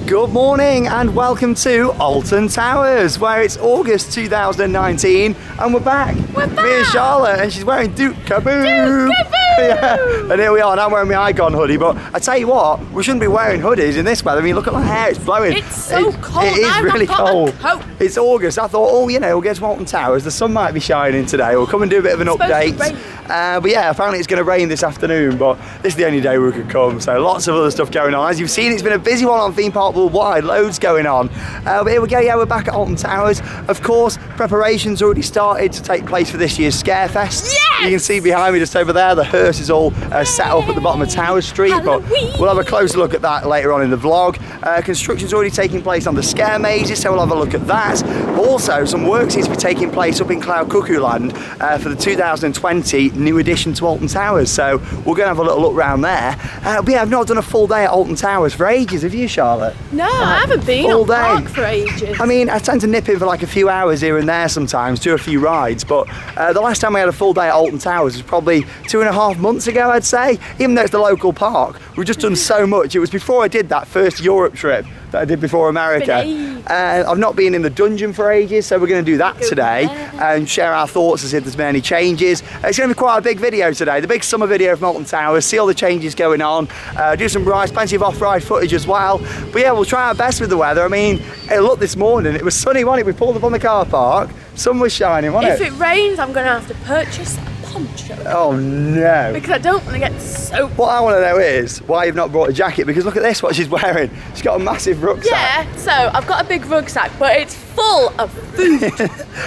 Good morning and welcome to Alton Towers, where it's August 2019 and we're back. Me and Charlotte, and she's wearing Duke Kaboo. Yeah. And here we are, and I'm wearing my Icon hoodie, but I tell you what, we shouldn't be wearing hoodies in this weather. I mean, look at my hair, it's blowing. It's so cold. It is really cold. It's August. I thought, oh, you know, we'll get to Alton Towers. The sun might be shining today. We'll come and do a bit of an update. But yeah, apparently it's going to rain this afternoon, but this is the only day we could come. So lots of other stuff going on. As you've seen, it's been a busy one on Theme Park Worldwide. Loads going on. But here we go. Yeah, we're back at Alton Towers. Of course, preparations already started to take place for this year's Scarefest. Yes! You can see behind me just over there, the hearse is all set up at the bottom of Tower Street. Halloween. But we'll have a closer look at that later on in the vlog. Construction's already taking place on the Scare Mazes, so we'll have a look at that. Also, some work seems to be taking place up in Cloud Cuckoo Land for the 2020 new addition to Alton Towers. So we're going to have a little look around there. But yeah, I've not done a full day at Alton Towers for ages, have you, Charlotte? No, I haven't been Full on day. park for ages. I mean, I tend to nip in for like a few hours here and there sometimes, do a few rides, but the last time we had a full day at Alton Towers was probably 2.5 months ago, I'd say. Even though it's the local park, we've just done so much. It was before I did that first Europe trip that I did before America. I've not been in the dungeon for ages, so we're going to do that today and share our thoughts as if there's been any changes. It's going to be quite a big video today, the big summer video from Alton Towers, see all the changes going on, do some rides, plenty of off-ride footage as well. But yeah, we'll try our best with the weather. I mean, look, this morning it was sunny, wasn't it? We pulled up on the car park, sun was shining, wasn't it? If it rains, I'm going to have to purchase a poncho. Oh no. Because I don't want to get soaked. What I want to know is why you've not brought a jacket, because look at this, what she's wearing. She's got a massive rucksack. Yeah, so I've got a big rucksack, but it's full of food.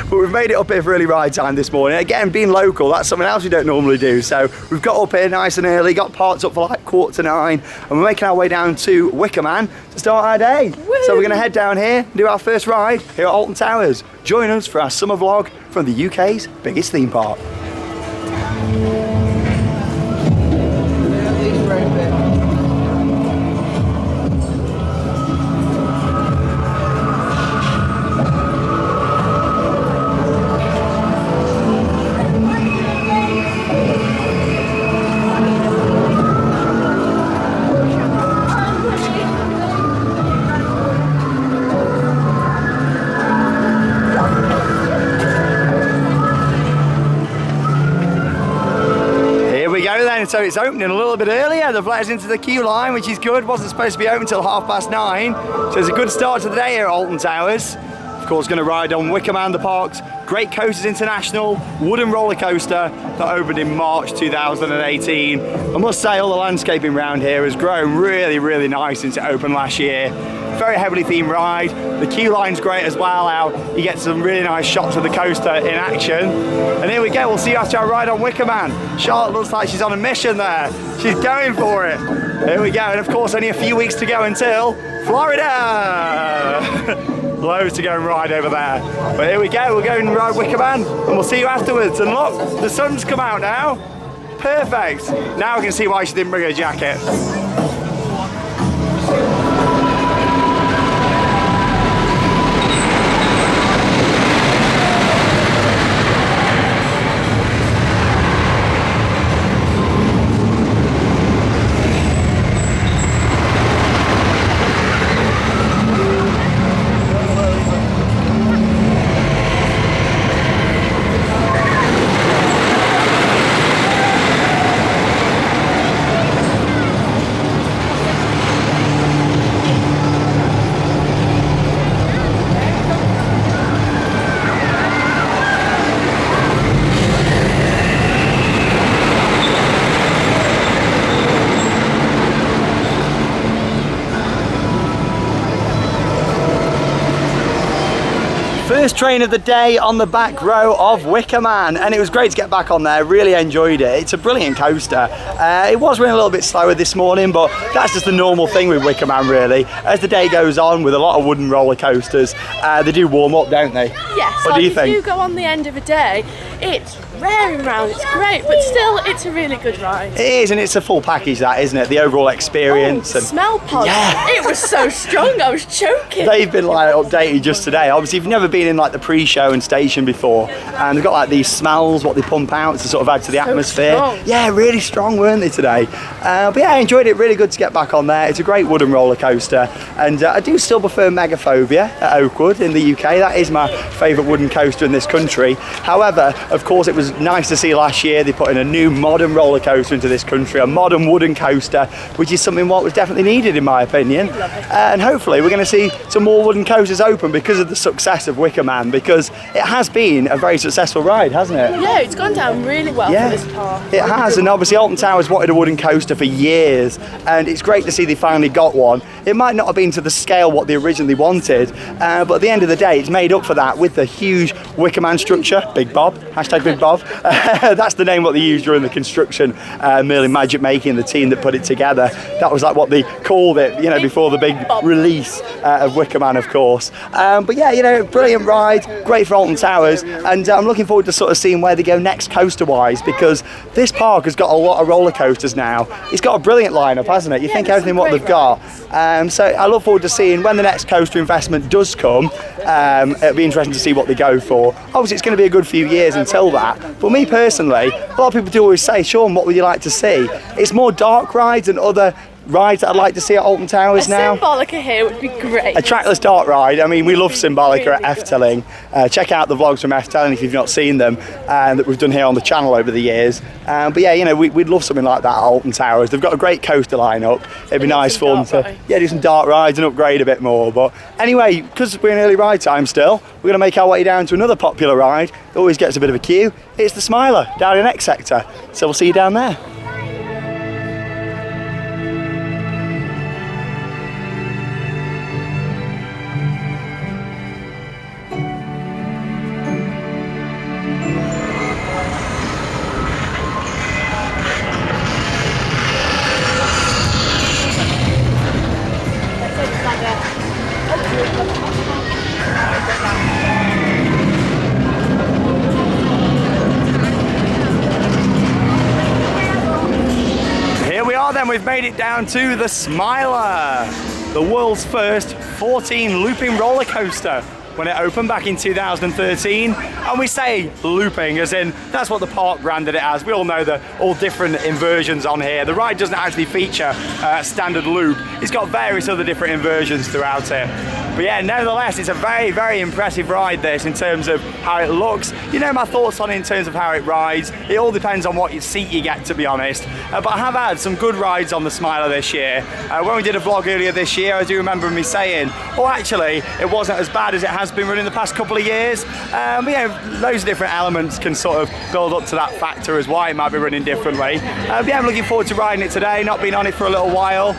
But we've made it up here for early ride time this morning. Again, being local, that's something else we don't normally do. So we've got up here nice and early, got parked up for like 8:45, and we're making our way down to Wicker Man to start our day. Woo. So we're going to head down here and do our first ride here at Alton Towers. Join us for our summer vlog from the UK's biggest theme park. So it's opening a little bit earlier. They've let us into the queue line, which is good. Wasn't supposed to be open until 9:30. So it's a good start to the day here at Alton Towers. Of course, going to ride on Wicker Man, the park's Great Coasters International wooden roller coaster that opened in March 2018. I must say, all the landscaping around here has grown really, really nice since it opened last year. Very heavily themed ride. The queue line's great as well, how you get some really nice shots of the coaster in action. And here we go, we'll see you after our ride on Wicker Man. Charlotte looks like she's on a mission there. She's going for it. Here we go, and of course only a few weeks to go until Florida. Loads to go and ride over there. But here we go, we'll go and ride Wicker Man, and we'll see you afterwards. And look, the sun's come out now. Perfect. Now we can see why she didn't bring her jacket. First train of the day on the back row of Wicker Man, and it was great to get back on there. Really enjoyed it. It's a brilliant coaster. It was running a little bit slower this morning, but that's just the normal thing with Wicker Man, really. As the day goes on with a lot of wooden roller coasters, they do warm up, don't they? Yes, What do you think? If you go on the end of a day, it's raring round. It's great, but still, it's a really good ride. It is, and it's a full package, that, isn't it? The overall experience. And Smell pod. Yeah. It was so strong, I was choking. they've been like updated just today. Obviously, if you've never been in like the pre-show and station before, and they've got like these smells, what they pump out to sort of add to the atmosphere. Strong. Yeah, really strong, weren't they today? But yeah, I enjoyed it. Really good to get back on there. It's a great wooden roller coaster, and I do still prefer Megaphobia at Oakwood in the UK. That is my favourite wooden coaster in this country. However, of course, it was nice to see last year they put in a new modern roller coaster into this country, a modern wooden coaster, which is something what was definitely needed in my opinion. And hopefully we're going to see some more wooden coasters open because of the success of Wicker Man, because it has been a very successful ride, hasn't it? Yeah, it's gone down really well for this park. It has, and obviously Alton Towers wanted a wooden coaster for years, and it's great to see they finally got one. It might not have been to the scale what they originally wanted, but at the end of the day, it's made up for that with the huge Wicker Man structure. Big Bob, hashtag Big Bob. That's the name what they used during the construction, Merlin Magic Making, the team that put it together. That was like what they called it, you know, before the big release of Wicker Man, of course. But yeah, you know, brilliant ride, great for Alton Towers, and I'm looking forward to sort of seeing where they go next coaster-wise, because this park has got a lot of roller coasters now. It's got a brilliant lineup, hasn't it? You think everything what they've got. So I look forward to seeing when the next coaster investment does come. It'll be interesting to see what they go for. Obviously, it's going to be a good few years until that. But me personally, a lot of people do always say, Shawn, what would you like to see? It's more dark rides and other rides that I'd like to see at Alton Towers now. Symbolica here would be great. A trackless dark ride. I mean, we love Symbolica at Efteling. Check out the vlogs from Efteling if you've not seen them, that we've done here on the channel over the years. But yeah, you know, we'd love something like that at Alton Towers. They've got a great coaster lineup. It'd be nice for them to do some dark rides and upgrade a bit more. But anyway, because we're in early ride time still, we're going to make our way down to another popular ride that always gets a bit of a queue. It's the Smiler down in X Sector. So we'll see you down there. Then we've made it down to the Smiler, the world's first 14 looping roller coaster when it opened back in 2013. And we say looping as in that's what the park branded it as. We all know the all different inversions on here. The ride doesn't actually feature a standard loop. It's got various other different inversions throughout it. But yeah, nevertheless, it's a very, very impressive ride, this, in terms of how it looks. You know my thoughts on it in terms of how it rides. It all depends on what seat you get, to be honest. But I have had some good rides on the Smiler this year. When we did a vlog earlier this year, I do remember me saying, oh, actually, it wasn't as bad as it has been running the past couple of years. But yeah, loads of different elements can sort of build up to that factor as why it might be running differently. But yeah, I'm looking forward to riding it today. Not been on it for a little while.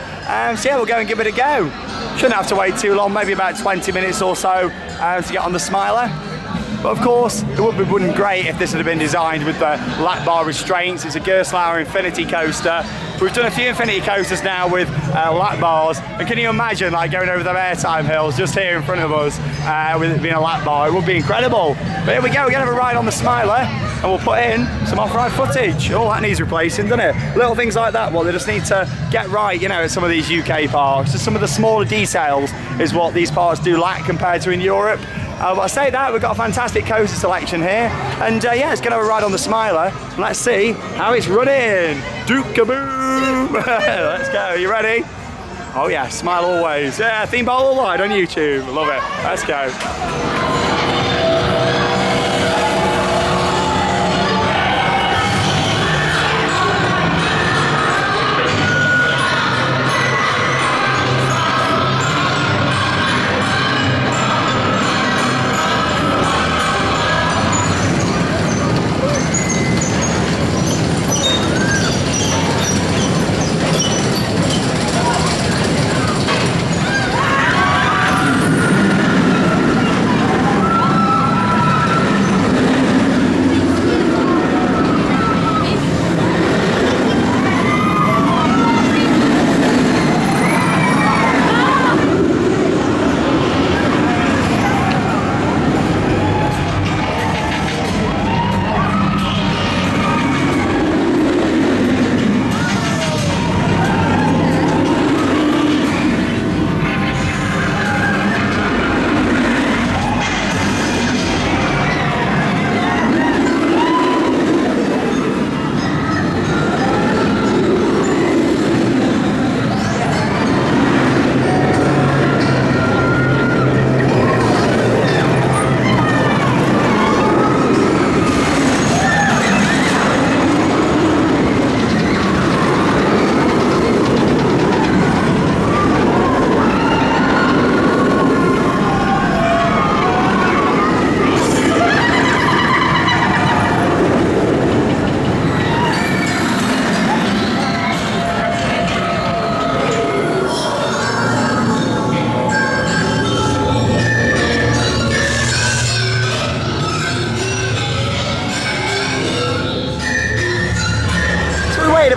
So yeah, we'll go and give it a go. Shouldn't have to wait too long, maybe about 20 minutes or so to get on the Smiler. But of course, it would have been great if this had been designed with the lap bar restraints. It's a Gerstlauer Infinity coaster. We've done a few Infinity coasters now with lap bars, and can you imagine like going over the airtime hills just here in front of us with it being a lap bar? It would be incredible. But here we go, we're going to have a ride on the Smiler, and we'll put in some off-ride footage. Oh, that needs replacing, doesn't it? Little things like that, well, they just need to get right, you know, at some of these UK parks. Just some of the smaller details is what these parks do lack compared to in Europe. But I say that, we've got a fantastic coaster selection here, and yeah, it's going to have a ride on the Smiler, and let's see how it's running. Duke-a-boom! Let's go, you ready? Oh yeah, smile always. Yeah, Theme Bowl All Ride on YouTube, love it. Let's go.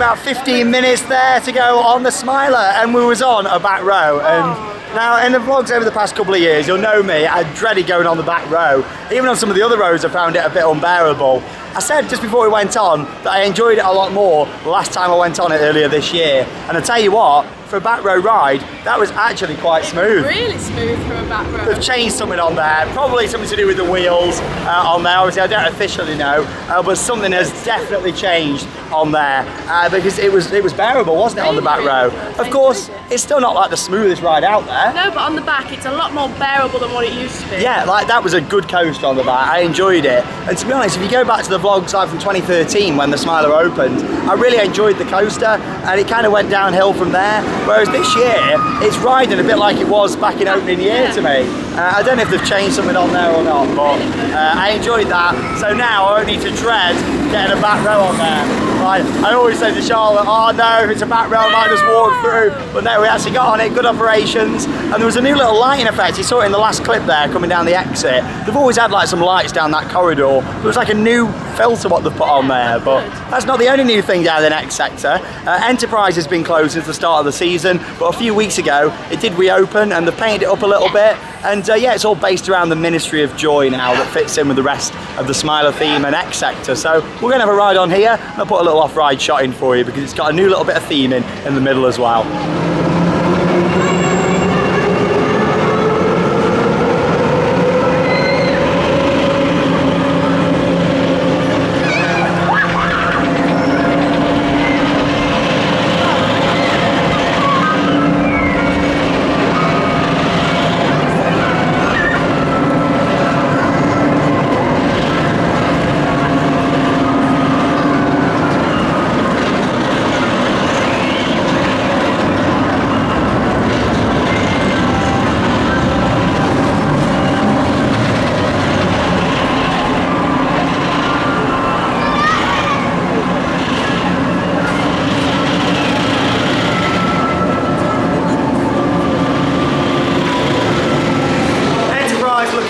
about 15 minutes there to go on the Smiler, and we was on a back row. And now in the vlogs over the past couple of years, you'll know me, I dreaded going on the back row. Even on some of the other rows I found it a bit unbearable. I said just before we went on that I enjoyed it a lot more the last time I went on it earlier this year. And I tell you what, for a back row ride, that was actually quite smooth. Really smooth for a back row. They've changed something on there, probably something to do with the wheels on there. Obviously I don't officially know, but something has definitely changed on there because it was bearable, wasn't it, on the back row? Of course, it's still not like the smoothest ride out there. No, but on the back it's a lot more bearable than what it used to be. Yeah, like that was a good coaster on the back. I enjoyed it. And to be honest, if you go back to the vlogs like from 2013 when the Smiler opened, I really enjoyed the coaster and it kind of went downhill from there. Whereas this year, it's riding a bit like it was back in opening year to me. I don't know if they've changed something on there or not, but I enjoyed that. So now I won't need to dread getting a back row on there. Like, I always say to Charlotte, oh no, if it's a back row I might just walk through. But no, we actually got on it, good operations. And there was a new little lighting effect. You saw it in the last clip there coming down the exit. They've always had like some lights down that corridor. There was like a new filter what they've put on there, but that's not the only new thing down the next sector. Enterprise has been closed since the start of the season, but a few weeks ago it did reopen and they've painted it up a little bit. And yeah, it's all based around the Ministry of Joy now that fits in with the rest of the Smiler theme and X sector. So we're going to have a ride on here and I'll put a little off-ride shot in for you because it's got a new little bit of theming in the middle as well.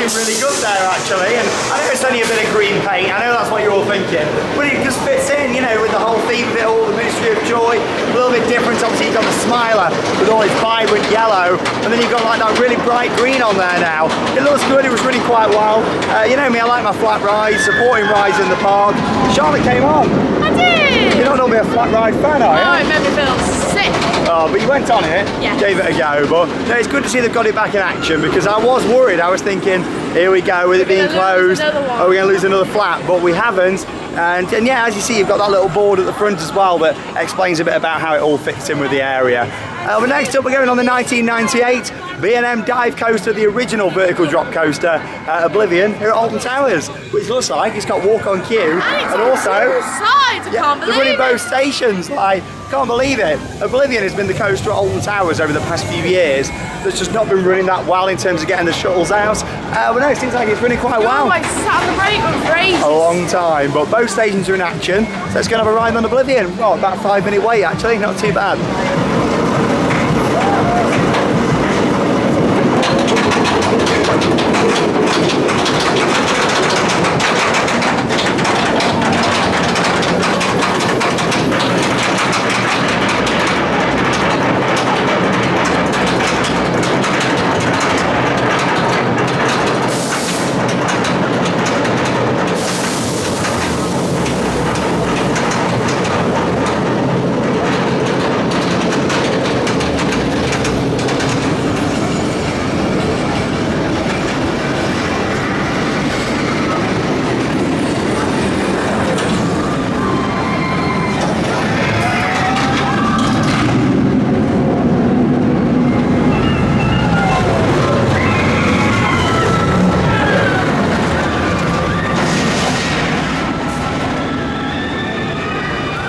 Really good there actually, and I know it's only a bit of green paint, I know that's what you're all thinking, but it just fits in, you know, with the whole theme of it all, the Ministry of Joy, a little bit different. Obviously you've got the Smiler with all its vibrant yellow, and then you've got like that really bright green on there now. It looks good, it was running quite well. You know me, I like my flat rides, supporting rides in the park. Charlotte came on. I did! You're not normally a flat ride fan, are you? Oh, it made me feel sick. Oh, but you went on it, gave it a go, but no, it's good to see they've got it back in action because I was worried. I was thinking, here we go with it being closed, are we going to lose another flat? But we haven't, and yeah, as you see, you've got that little board at the front as well that explains a bit about how it all fits in with the area. But next up we're going on the 1998 B&M dive coaster, the original vertical drop coaster, Oblivion, here at Alton Towers, which looks like it's got walk on queue, and also they're running both stations. Like, can't believe it. Oblivion has been the coaster at Alton Towers over the past few years that's just not been running that well in terms of getting the shuttles out. But no, it seems like it's running quite well. I sat on the brake for ages. A long time, but both stations are in action, so let's go and have a ride on Oblivion. Oh, about a 5-minute wait actually, not too bad.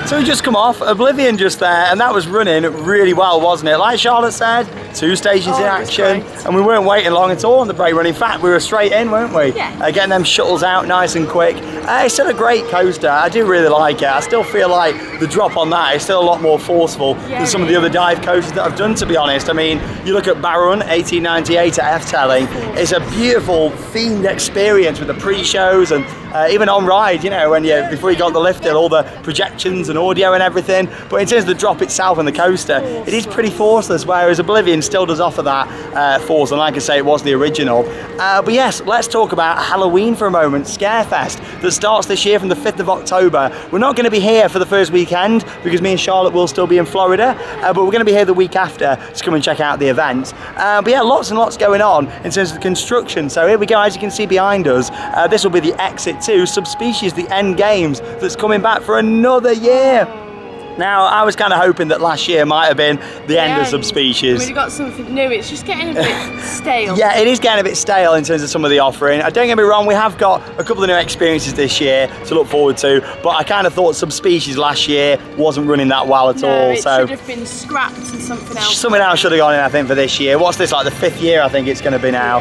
So we just come off Oblivion just there, and that was running really well, wasn't it? Like Charlotte said, 2 stations in action, and we weren't waiting long at all on the brake run. In fact, we were straight in, weren't we? Yeah. Getting them shuttles out nice and quick. It's still a great coaster. I do really like it. I still feel like the drop on that is still a lot more forceful than some of the other dive coasters that I've done, to be honest. I mean, you look at Barron 1898 at F-Telling, it's a beautiful themed experience with the pre-shows and even on ride, you know, when before you got the lift hill, all the projections and audio and everything, but in terms of the drop itself and the coaster, it is pretty forceless, whereas Oblivion still does offer that force, and like I say, it was the original. But yes, let's talk about Halloween for a moment. Scarefest that starts this year from the 5th of October. We're not going to be here for the first weekend because me and Charlotte will still be in Florida, but we're going to be here the week after to come and check out the event. But yeah, lots and lots going on in terms of the construction. So here we go, as you can see behind us, this will be the exit to Subspecies, the end games, that's coming back for another year. Now, I was kind of hoping that last year might have been the end of Subspecies. We've got something new. It's just getting a bit stale. Yeah, it is getting a bit stale in terms of some of the offering. Don't get me wrong, we have got a couple of new experiences this year to look forward to, but I kind of thought Subspecies last year wasn't running that well at all. It should have been scrapped and something else. Something else should have gone in, I think, for this year. What's this, like the 5th year, I think it's going to be now,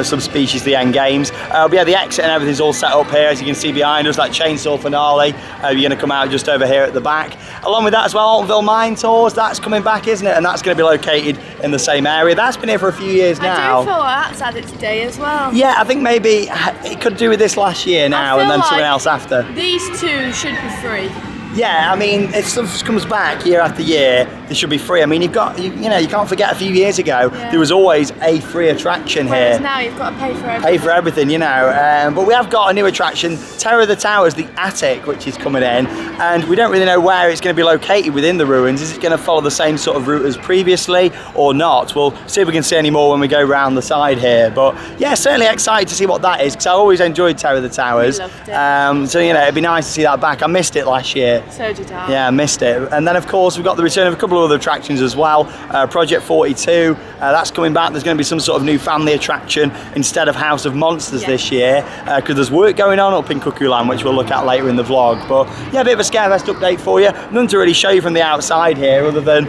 of Subspecies, the end games. But yeah, the exit and everything's all set up here, as you can see behind us, that chainsaw finale. You're going to come out just over here at the back. Along with that as well, Altonville Mine Tours, that's coming back, isn't it? And that's going to be located in the same area. That's been here for a few years now. I do feel like that's had its day as well. Yeah, I think maybe it could do with this last year now and then something else after. These two should be free. Yeah, I mean, if stuff comes back year after year, they should be free. I mean, you can't forget a few years ago, there was always a free attraction Whereas here. now you've got to pay for everything. Pay for everything, you know. But we have got a new attraction, Terror of the Towers, the attic, which is coming in. And we don't really know where it's going to be located within the ruins. Is it going to follow the same sort of route as previously or not? We'll see if we can see any more when we go round the side here. But yeah, certainly excited to see what that is, because I always enjoyed Terror of the Towers. We loved it. So, you know, it'd be nice to see that back. I missed it last year. So did I. Yeah, I missed it. And then, of course, we've got the return of a couple of other attractions as well. Project 42, that's coming back. There's going to be some sort of new family attraction instead of House of Monsters this year, because there's work going on up in Cuckoo Land, which we'll look at later in the vlog. But yeah, a bit of a Scarefest update for you. Nothing to really show you from the outside here, other than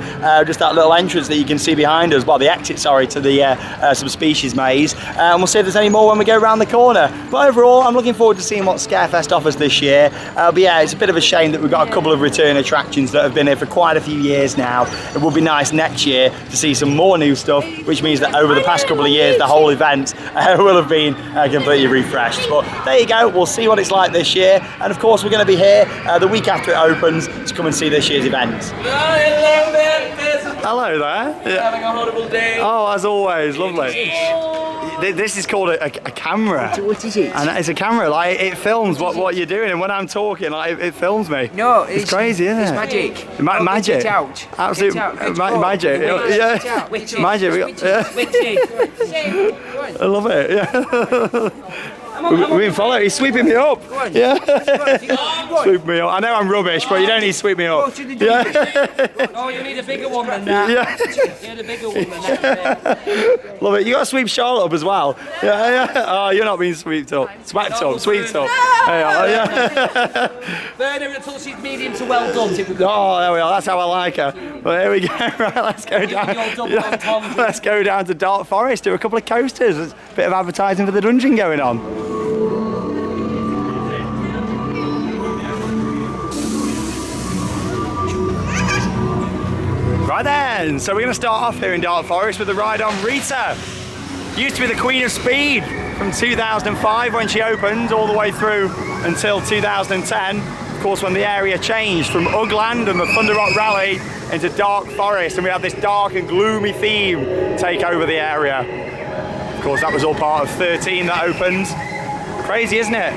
just that little entrance that you can see behind us. Well, the exit, sorry, to the Subspecies maze. And we'll see if there's any more when we go around the corner. But overall, I'm looking forward to seeing what Scarefest offers this year. But yeah, it's a bit of a shame that we've got a couple of return attractions that have been here for quite a few years now. It would be nice next year to see some more new stuff, which means that over the past couple of years the whole event will have been completely refreshed. But there you go, we'll see what it's like this year, and of course we're going to be here the week after it opens to come and see this year's event. Hello there. Yeah. Having a horrible day. Oh, as always, lovely. This is called a camera. What is it? And it's a camera, like it films what you're doing, and when I'm talking, like it films me. No, it's crazy, isn't it's it? Magic. Magic. Get out. Absolute magic. Yeah. Magic. I love it. Yeah. We've been following. He's sweeping me up. Yeah. Sweep me up. I know I'm rubbish, but you don't need to sweep me up. Yeah. Oh, you need a bigger one than that. Yeah. You need a bigger one than that. Love it. You got to sweep Charlotte up as well. Yeah. Oh, you're not being swept up. Swept up. Swept up. Yeah. Burner until she's medium to well done. Oh, there we are. That's how I like her. Well, here we go. Right, let's go down. Let's go down to Dark Forest. Do a couple of coasters. There's a bit of advertising for the dungeon going on. Right then, so we're going to start off here in Dark Forest with the ride on Rita. Used to be the Queen of Speed from 2005 when she opened, all the way through until 2010. Of course, when the area changed from Ugland and the Thunder Rock Rally into Dark Forest, and we had this dark and gloomy theme take over the area. Of course, that was all part of 13 that opened. Crazy, isn't it?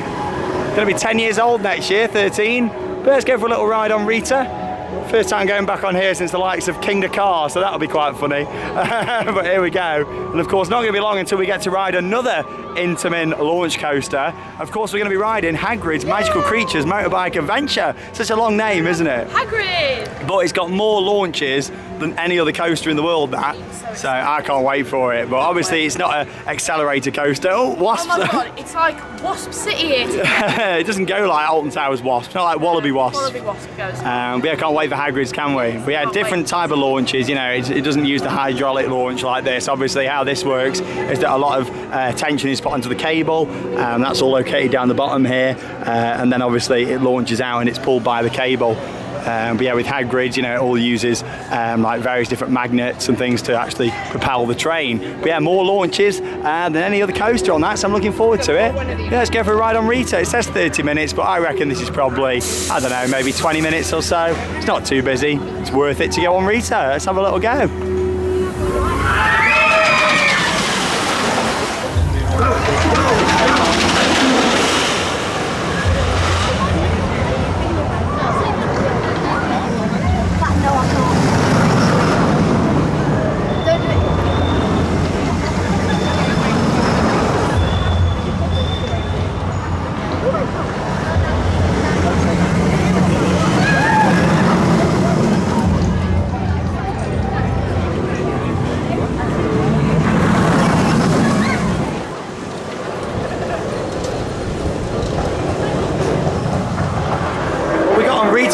Gonna be 10 years old next year, 13. But let's go for a little ride on Rita. First time going back on here since the likes of King Dakar, so that'll be quite funny. But here we go. And of course, not going to be long until we get to ride another Intamin launch coaster. Of course, we're going to be riding Hagrid's Magical Creatures Motorbike Adventure. Such a long name, isn't it? Hagrid! But it's got more launches than any other coaster in the world, that. So I can't wait for it. But obviously, it's not an accelerator coaster. Oh, Wasp! Oh my god, it's like Wasp City here today. It doesn't go like Alton Towers Wasp, not like Wallaby Wasp. Wallaby Wasp goes. But yeah, can't wait for Hagrid's, can we? We had different type of launches, you know, it doesn't use the hydraulic launch like this. Obviously, how this works is that a lot of tension is put onto the cable, that's all located down the bottom here, and then obviously it launches out and it's pulled by the cable. But yeah, with Hagrid, you know, it all uses like various different magnets and things to actually propel the train. But yeah, more launches than any other coaster on that, so I'm looking forward to it. Yeah, let's go for a ride on Rita. It says 30 minutes, but I reckon this is probably, I don't know, maybe 20 minutes or so. It's not too busy. It's worth it to go on Rita. Let's have a little go.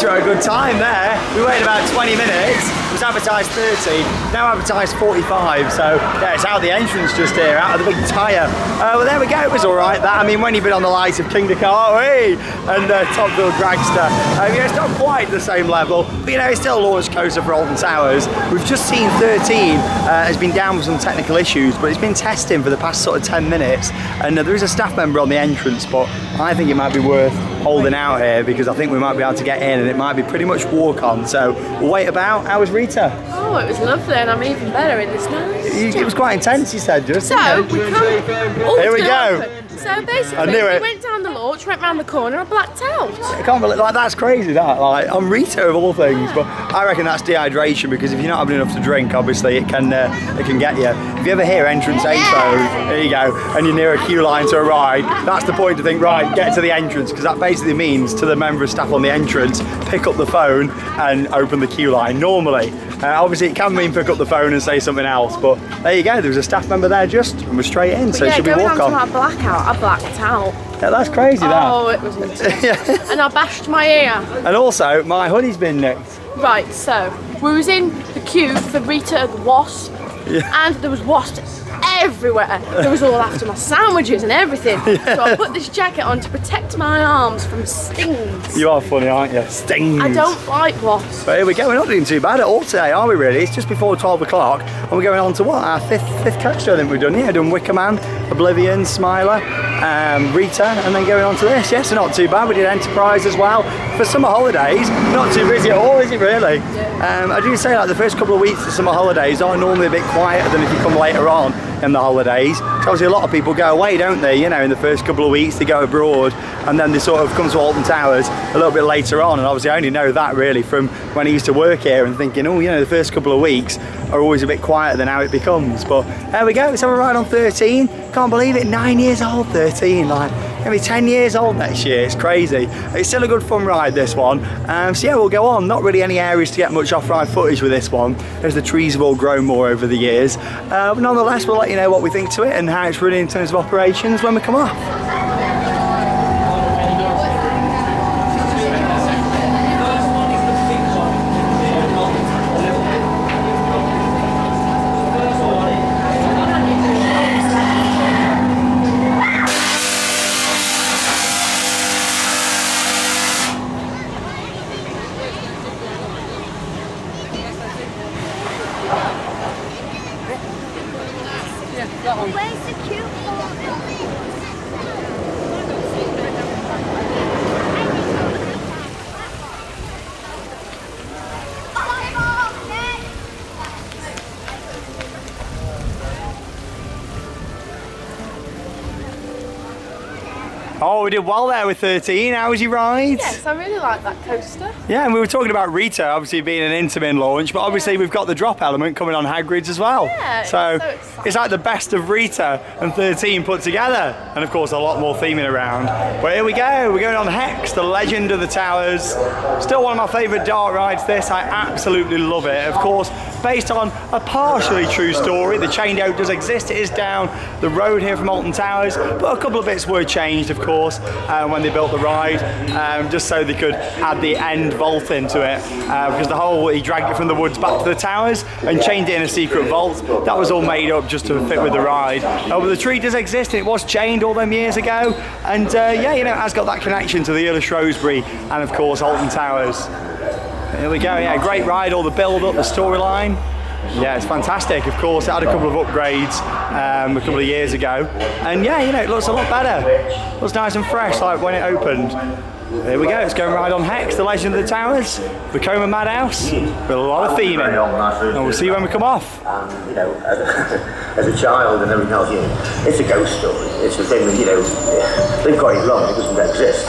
A good time there. We waited about 20 minutes. It was advertised 30, now advertised 45. So yeah, it's out the entrance just here, out of the big tyre. Well, there we go. It was all right. That, I mean, when you've been on the likes of Kingda Cartway and Top Bill Dragster, yeah, it's not quite the same level, but you know, it's still a launch coaster for Alton Towers. We've just seen 13 has been down with some technical issues, but it's been testing for the past sort of 10 minutes, and there is a staff member on the entrance, but I think it might be worth holding out here because I think we might be able to get in and it might be pretty much walk on. So we'll wait about. How was Rita? Oh, it was lovely, and I'm even better in this nice. It was quite intense, you said, just. So we come. Here we go. Open. So basically, we went down the launch, went round the corner, and blacked out. I can't believe, like, that's crazy. That, like, on Rita of all things, but I reckon that's dehydration because if you're not having enough to drink, obviously it can get you. If you ever hear entrance info, there you go, and you're near a queue line to a ride, that's the point to think, right, get to the entrance, because that basically means to the member of staff on the entrance, pick up the phone and open the queue line normally. Obviously it can mean pick up the phone and say something else, but there you go, there was a staff member there just and we're straight in, so it should be walk on. Yeah, going on to my blackout, I blacked out. Yeah, that's crazy, that. Oh, it was intense. Yeah. And I bashed my ear. And also, my hoodie's been nicked. Right, so we was in the queue for Rita the Wasp, and there was wasps everywhere. There was all after my sandwiches and everything. Yeah. So I put this jacket on to protect my arms from stings. You are funny, aren't you? Stings. I don't like wasps. But here we go, we're not doing too bad at all today, are we really? It's just before 12 o'clock and we're going on to what? Our fifth coaster I think we've done here. Done Wicker Man, Oblivion, Smiler, Rita, and then going on to this. Yes, so not too bad. We did Enterprise as well. For summer holidays, not too busy at all, is it really? Yeah. I do say like the first couple of weeks of summer holidays are normally a bit quieter than if you come later on in the holidays. So obviously a lot of people go away, don't they? You know, in the first couple of weeks they go abroad and then they sort of come to Alton Towers a little bit later on, and obviously I only know that really from when I used to work here and thinking, oh, you know, the first couple of weeks are always a bit quieter than how it becomes. But there we go, let's have a ride on 13. Can't believe it, 9 years old, 13, like maybe 10 years old next year. It's crazy. It's still a good fun ride, this one. So yeah, we'll go on. Not really any areas to get much off-ride footage with this one, as the trees have all grown more over the years. But nonetheless, we'll let you know what we think to it and how it's running in terms of operations when we come off. Where's the queue Oh, we did well there with 13. How was your ride? Yes, I really like that coaster. Yeah, and we were talking about Rita obviously being an Intamin launch, but obviously we've got the drop element coming on Hagrid's as well. Yeah, so exciting. It's like the best of Rita and 13 put together. And of course a lot more theming around. But here we go, we're going on Hex, the Legend of the Towers. Still one of my favourite dark rides this, I absolutely love it. Of course, based on a partially true story, the chain dough does exist, it is down the road here from Alton Towers, but a couple of bits were changed of course when they built the ride, just so they could add the end vault into it, because the whole, he dragged it from the woods back to the towers and chained it in a secret vault. That was all made up just to fit with the ride. But the tree does exist and it was chained all them years ago, and yeah, you know, it has got that connection to the Earl of Shrewsbury and of course Alton Towers. Here we go, yeah, great ride, all the build up, the storyline. Yeah, it's fantastic. Of course, it had a couple of upgrades a couple of years ago. And yeah, you know, it looks a lot better. It looks nice and fresh like when it opened. Here we go, let's go and ride on Hex, the Legend of the Towers, the Coma Madhouse, with a lot of theming. And we'll see you when we come off. You know, as a child and everything else, you know, it's a ghost story. It's the thing that, you know, they've got it wrong, it doesn't exist.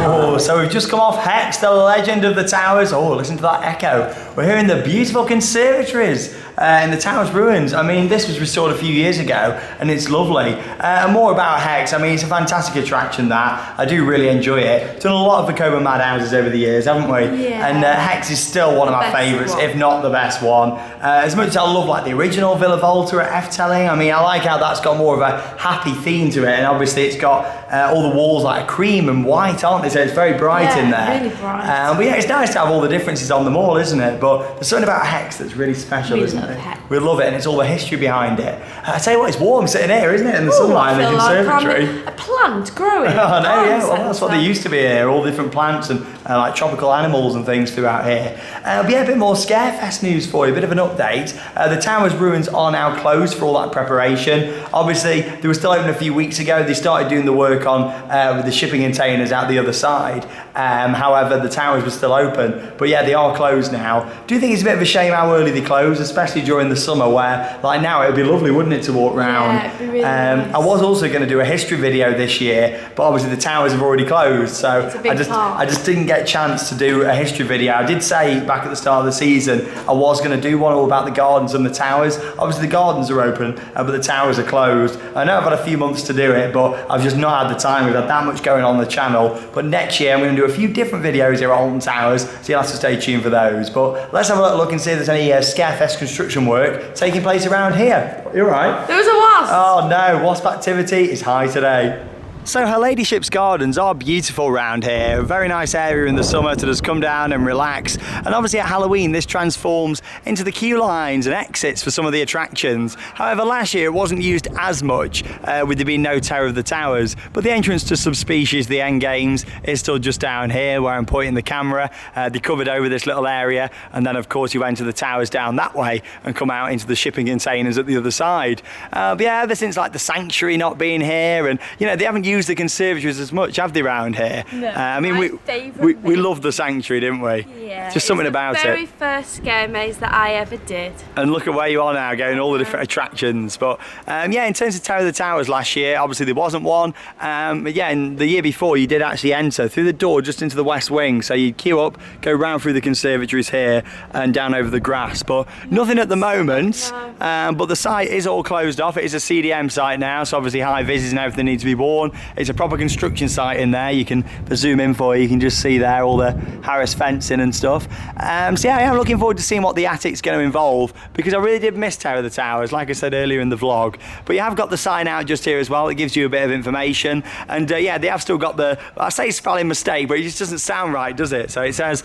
Oh, so we've just come off Hex, the Legend of the Towers. Oh, listen to that echo. We're here in the beautiful conservatories in the Towers ruins. I mean, this was restored a few years ago and it's lovely. And more about Hex, I mean, it's a fantastic attraction that. I do really enjoy it. Done a lot of the Coma Madhouses over the years, haven't we? Yeah. And Hex is still one of my favourites, if not the best one. As much as I love like the original Villa Volta at F-Telling, I mean, I like how that's got more of a happy theme to it, and obviously it's got all the walls like cream and white, aren't they? So it's very bright in there. Really bright. But yeah, it's nice to have all the differences on them all, isn't it? But there's something about Hex that's really special, isn't it? We love it, and it's all the history behind it. I tell you what, it's warm sitting here, isn't it, in the sunlight in the conservatory? Like a plant growing. Oh no, yeah, well that's what they used to be here, all different plants and like tropical animals and things throughout here. But yeah, a bit more Scarefest news for you, a bit of an update. The Towers ruins are now closed for all that preparation. Obviously, they were still open a few weeks ago. They started doing the work on with the shipping containers out the other side. However, the Towers were still open. But yeah, they are closed now. Do you think it's a bit of a shame how early they close, especially during the summer where, like now, it would be lovely, wouldn't it, to walk around? Yeah, it'd be really nice. I was also going to do a history video this year, but obviously the Towers have already closed, so I just didn't get a chance to do a history video. I did say back at the start of the season I was going to do one all about the gardens and the towers. Obviously the gardens are open, but the towers are closed. I know I've had a few months to do it, but I've just not had the time. We've had that much going on the channel. But next year I'm going to do a few different videos here at Alton Towers, so you'll have to stay tuned for those. But let's have a look and see if there's any Scarefest construction work taking place around here. You're right. There was a wasp. Oh no, wasp activity is high today. So Her Ladyship's gardens are beautiful around here. A very nice area in the summer to just come down and relax. And obviously at Halloween this transforms into the queue lines and exits for some of the attractions. However, last year it wasn't used as much with there being no Terror of the Towers. But the entrance to Subspecies, the end games, is still just down here where I'm pointing the camera. They covered over this little area, and then of course you enter the towers down that way and come out into the shipping containers at the other side. But yeah, ever since like the Sanctuary not being here, and you know, they haven't used the conservatories as much, have they, around here? No, I mean, we loved the Sanctuary, didn't we? Yeah. Just something about it. The very first scare maze that I ever did. And look at where you are now, going all the different attractions. But yeah, in terms of Terror of the Towers last year, obviously there wasn't one. But yeah, and the year before you did actually enter through the door just into the west wing. So you'd queue up, go round through the conservatories here and down over the grass. But nothing at the moment. No. But the site is all closed off. It is a CDM site now, so obviously high vis and everything needs to be worn. It's a proper construction site in there. You can zoom in for you. You can just see there all the Harris fencing and stuff. So yeah, I am looking forward to seeing what the attic's going to involve, because I really did miss Terror of the Towers, like I said earlier in the vlog. But you have got the sign out just here as well. It gives you a bit of information. And yeah, they have still got the, I say spelling mistake, but it just doesn't sound right, does it? So it says,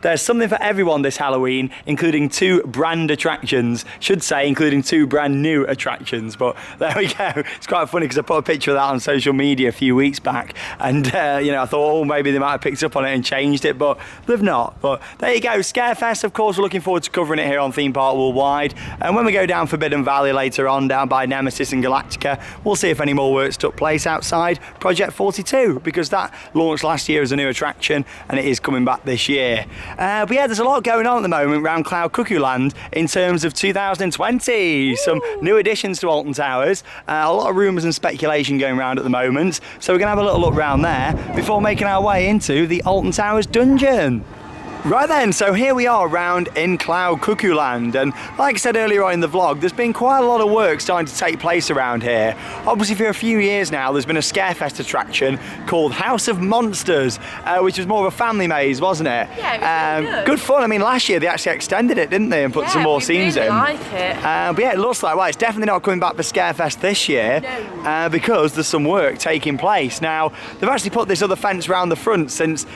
there's something for everyone this Halloween, including 2 brand attractions. Should say, including 2 brand new attractions. But there we go. It's quite funny because I put a picture of that on social media a few weeks back, and you know, I thought, oh, maybe they might have picked up on it and changed it, but they've not. But there you go, Scarefest. Of course, we're looking forward to covering it here on Theme Park Worldwide, and when we go down Forbidden Valley later on, down by Nemesis and Galactica, we'll see if any more works took place outside Project 42, because that launched last year as a new attraction and it is coming back this year. But yeah, there's a lot going on at the moment around Cloud Cuckoo Land in terms of 2020. Ooh. Some new additions to Alton Towers, a lot of rumours and speculation going around at the moment. So we're going to have a little look round there before making our way into the Alton Towers Dungeon. Right then, so here we are round in Cloud Cuckoo Land, and like I said earlier on in the vlog, there's been quite a lot of work starting to take place around here. Obviously for a few years now there's been a Scarefest attraction called House of Monsters, which was more of a family maze, wasn't it? Yeah, it was really good fun. I mean, last year they actually extended it, didn't they, and put some more scenes really in. like it. But yeah, it looks like, well, it's definitely not coming back for Scarefest this year, because there's some work taking place. Now, they've actually put this other fence around the front since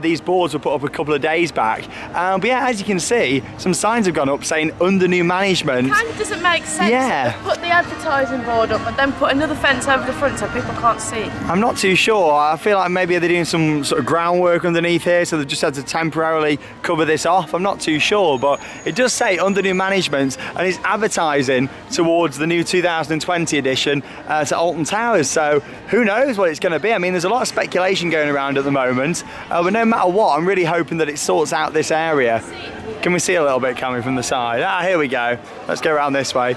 these boards were put up a couple of days back. back. But yeah, as you can see, some signs have gone up saying under new management. Kind of doesn't make sense. Yeah. Put the advertising board up and then put another fence over the front so people can't see. I'm not too sure. I feel like maybe they're doing some sort of groundwork underneath here, so they've just had to temporarily cover this off. I'm not too sure, but it does say under new management, and it's advertising towards the new 2020 edition to Alton Towers. So who knows what it's going to be? I mean, there's a lot of speculation going around at the moment, but no matter what, I'm really hoping that it sorts out this area. Can we see a little bit coming from the side? Here we go. Let's go around this way.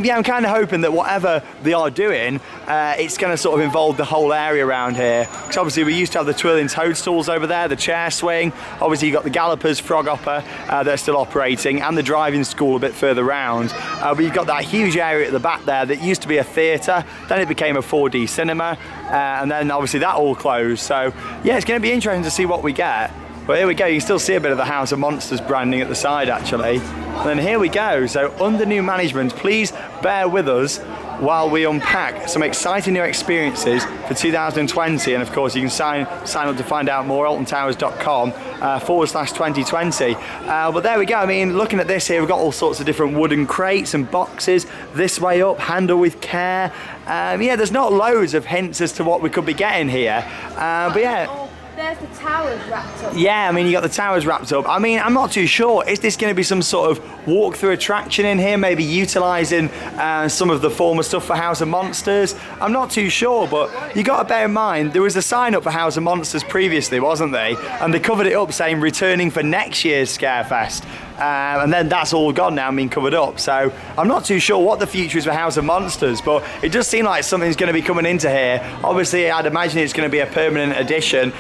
Yeah, I'm kind of hoping that whatever they are doing, it's going to sort of involve the whole area around here. Because obviously we used to have the twirling toadstools over there, the chair swing. Obviously you've got the gallopers, frog hopper that are still operating, and the driving school a bit further round. But you've got that huge area at the back there that used to be a theatre, then it became a 4D cinema, and then obviously that all closed. So yeah, it's going to be interesting to see what we get. But here we go, you can still see a bit of the House of Monsters branding at the side actually. And then here we go, so under new management, please bear with us while we unpack some exciting new experiences for 2020. And of course you can sign up to find out more, altontowers.com/2020. But there we go, I mean, looking at this here, we've got all sorts of different wooden crates and boxes, this way up, handle with care. Yeah, there's not loads of hints as to what we could be getting here, but yeah. There's the towers wrapped up. Yeah, I mean, you got the towers wrapped up. I mean, I'm not too sure. Is this going to be some sort of walk-through attraction in here, maybe utilising some of the former stuff for House of Monsters? I'm not too sure, but you got to bear in mind, there was a sign up for House of Monsters previously, wasn't there? And they covered it up saying returning for next year's Scarefest. And then that's all gone now and being covered up. So I'm not too sure what the future is for House of Monsters, but it does seem like something's going to be coming into here. Obviously, I'd imagine it's going to be a permanent addition,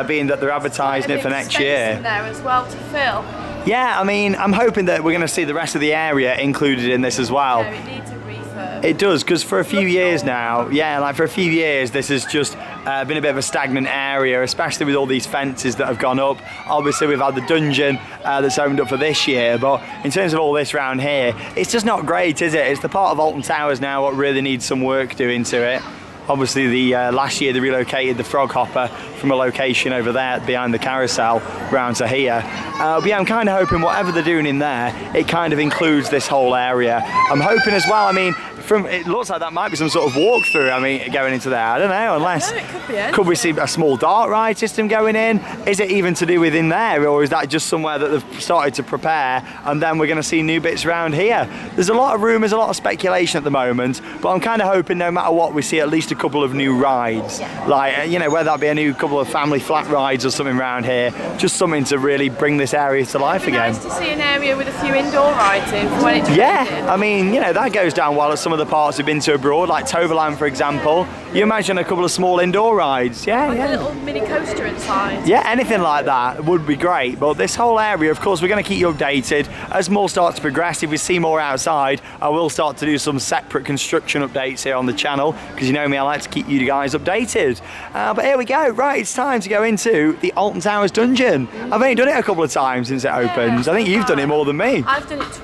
being that they're advertising it for next year. In there as well to fill. Yeah, I mean, I'm hoping that we're going to see the rest of the area included in this as well. Yeah, it needs a refurb. It does, because for a few years now, yeah, like for a few years, this has just been a bit of a stagnant area, especially with all these fences that have gone up. Obviously, we've had the dungeon that's opened up for this year, but in terms of all this round here, it's just not great, is it? It's the part of Alton Towers now what really needs some work doing to it. Obviously, the last year they relocated the frog hopper from a location over there behind the carousel round to here. But yeah, I'm kind of hoping whatever they're doing in there, it kind of includes this whole area. I'm hoping as well, I mean, it looks like that might be some sort of walkthrough, I mean, going into there. I don't know, unless... No, it could be anything. Could we see a small dart ride system going in? Is it even to do with in there, or is that just somewhere that they've started to prepare and then we're going to see new bits around here? There's a lot of rumours, a lot of speculation at the moment, but I'm kind of hoping no matter what we see at least a couple of new rides. Yeah. Like, you know, whether that be a new couple of family flat rides or something around here, just something to really bring this area to life It'd be again. nice to see an area with a few indoor rides in for when it's Yeah, raining. I mean, you know, that goes down well at some of the parts we've been to abroad, like Toverland, for example. You imagine a couple of small indoor rides. Yeah, Like yeah. a little mini coaster inside. Yeah, anything like that would be great. But this whole area, of course, we're going to keep you updated as more starts to progress. If we see more outside, I will start to do some separate construction updates here on the channel, because you know me, I like to keep you guys updated. But here we go. Right, it's time to go into the Alton Towers Dungeon. I've only done it a couple of times since it opens. I think you've done it more than me. I've done it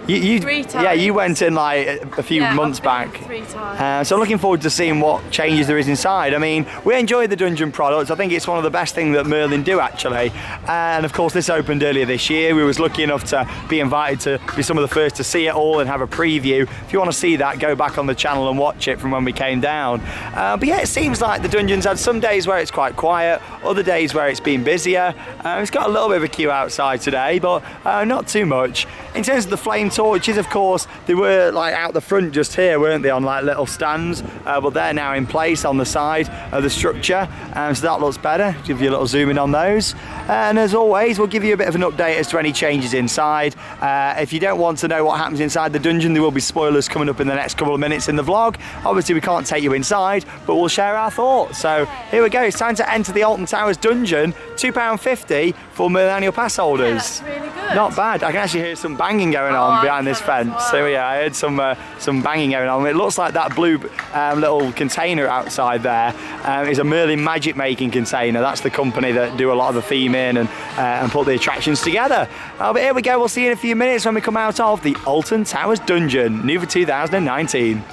You 3 times. Yeah, you went in like a few months I've been back. 3 times. So I'm looking forward to seeing what changes there is inside. I mean, we enjoy the dungeon products. I think it's one of the best things that Merlin do, actually. And of course, this opened earlier this year. We was lucky enough to be invited to be some of the first to see it all and have a preview. If you want to see that, go back on the channel and watch it from when we came down. But yeah, it seems like the dungeon's had some days where it's quite quiet, other days where it's been busier. It's got a little bit of a queue outside today, but not too much. In terms of the flame torches, of course, they were like out the front just here, weren't they, on like little stands, but they're now in place on the side of the structure, so that looks better. Give you a little zoom in on those, and as always we'll give you a bit of an update as to any changes inside. If you don't want to know what happens inside the dungeon, there will be spoilers coming up in the next couple of minutes in the vlog. Obviously we can't take you inside, but we'll share our thoughts. So here we go, it's time to enter the Alton Towers Dungeon. £2.50 for Millennial Pass holders. Yeah, that's really good. Not bad. I can actually hear some banging going on behind this fence. Well. So yeah, I heard some banging going on. It looks like that blue little container outside there is a Merlin magic making container. That's the company that do a lot of the theming and put the attractions together. But here we go. We'll see you in a few minutes when we come out of the Alton Towers Dungeon, new for 2019.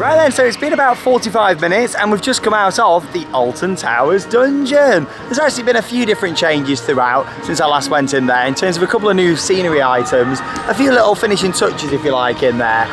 Right then, so it's been about 45 minutes and we've just come out of the Alton Towers Dungeon. There's actually been a few different changes throughout since I last went in there in terms of a couple of new scenery items, a few little finishing touches if you like in there,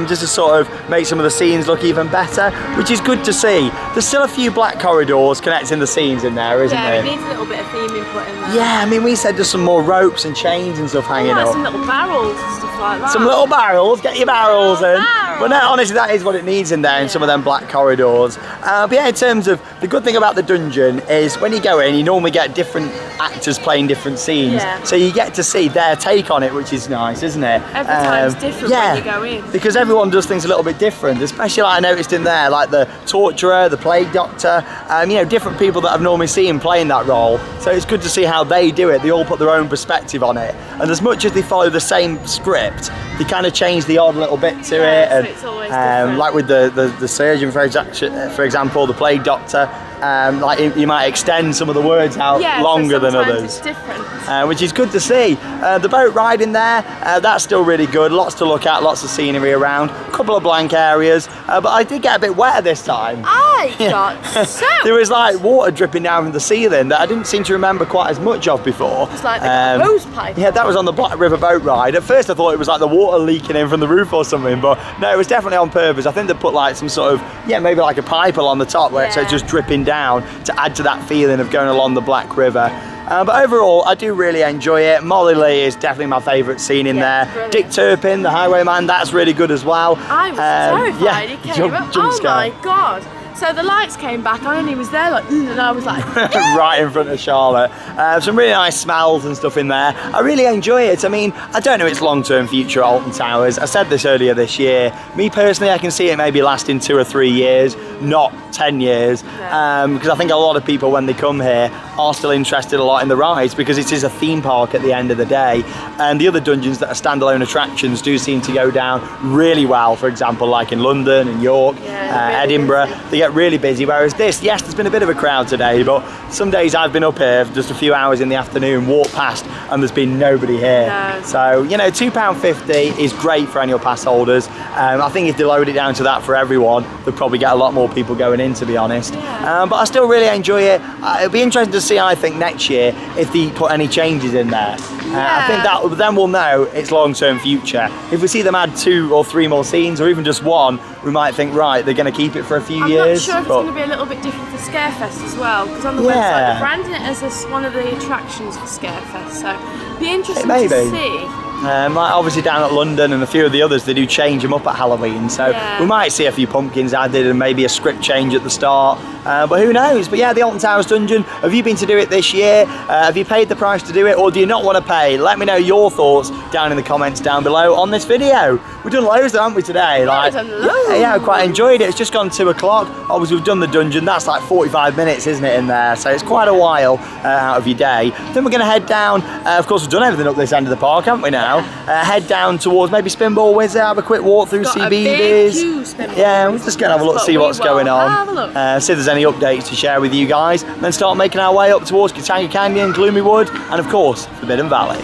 just to sort of make some of the scenes look even better, which is good to see. There's still a few black corridors connecting the scenes in there, isn't there? Yeah, it needs a little bit of theming put in there. Yeah, I mean we said there's some more ropes and chains and stuff hanging up. Some little barrels and stuff like that. Some little barrels, get your barrels in. Barrels. But no, honestly, that is what it needs in there in some of them black corridors. But yeah, in terms of the good thing about the dungeon is when you go in, you normally get different actors playing different scenes. Yeah. So you get to see their take on it, which is nice, isn't it? Every time's different when you go in. Because everyone does things a little bit different, especially like I noticed in there, like the torturer, the plague doctor, you know, different people that I've normally seen playing that role. So it's good to see how they do it. They all put their own perspective on it. And as much as they follow the same script, they kind of change the odd little bit to it. So And it's always different. like with the surgeon, for example, the plague doctor, like you might extend some of the words out longer than others. It's different. Which is good to see. The boat ride in there, that's still really good. Lots to look at, lots of scenery around, a couple of blank areas, but I did get a bit wetter this time. I got soaked. There was like water dripping down from the ceiling that I didn't seem to remember quite as much of before. It's like they got a hose pipe. Yeah, that was on the Black River boat ride. At first I thought it was like the water leaking in from the roof or something, but no, it was definitely on purpose. I think they put like some sort of, maybe like a pipe along the top where it's just dripping down to add to that feeling of going along the Black River. But overall, I do really enjoy it. Molly Lee is definitely my favourite scene in there. Brilliant. Dick Turpin, the highwayman, that's really good as well. I was terrified. He came up. Jump Oh scare. my god. So the lights came back on and he was there like, and I was like, right in front of Charlotte. Some really nice smells and stuff in there. I really enjoy it. I mean, I don't know its long-term future at Alton Towers. I said this earlier this year. Me personally, I can see it maybe lasting 2 or 3 years, not 10 years. Because I think a lot of people, when they come here, are still interested a lot in the rides because it is a theme park at the end of the day. And the other dungeons that are standalone attractions do seem to go down really well. For example, like in London and York, Edinburgh, they get really busy. Whereas this, yes, there's been a bit of a crowd today, but some days I've been up here for just a few hours in the afternoon, walked past, and there's been nobody here. No. So, you know, £2.50 is great for annual pass holders. I think if they lowered it down to that for everyone, they'd probably get a lot more people going in, to be honest. But I still really enjoy it. It'll be interesting to see, I think, next year if they put any changes in there. I think that then we'll know its long-term future. If we see them add 2 or 3 more scenes, or even just one, we might think, right, they're going to keep it for a few years. I'm not sure if it's going to be a little bit different for Scarefest as well, because on the website they're branding it as one of the attractions for Scarefest, so it'd be interesting to see. Like obviously down at London and a few of the others, they do change them up at Halloween, so we might see a few pumpkins added and maybe a script change at the start, but who knows. But yeah, the Alton Towers Dungeon, have you been to do it this year? Have you paid the price to do it, or do you not want to pay? Let me know your thoughts down in the comments down below on this video. We've done loads, haven't we, today? Like, yeah, I quite enjoyed it. It's just gone 2 o'clock. Obviously we've done the dungeon, that's like 45 minutes, isn't it, in there? So it's quite a while out of your day. Then we're going to head down, of course we've done everything up this end of the park, haven't we now? Head down towards maybe Pinball Wizard, have a quick walk through CBeebies. Yeah, we're just going to have a look, see what's going on. See if there's any updates to share with you guys. And then start making our way up towards Katanga Canyon, Gloomy Wood, and of course, Forbidden Valley.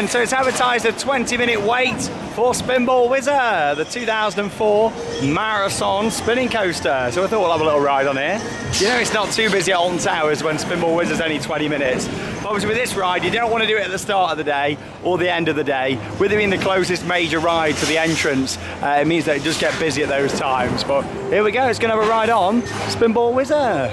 So it's advertised a 20-minute wait for Pinball Wizard, the 2004 Marathon Spinning Coaster. So I thought we'll have a little ride on here. You know it's not too busy at Alton Towers when Pinball Wizard's only 20 minutes. Obviously with this ride, you don't want to do it at the start of the day or the end of the day. With it being the closest major ride to the entrance, it means that it does get busy at those times. But here we go, it's going to have a ride on Pinball Wizard.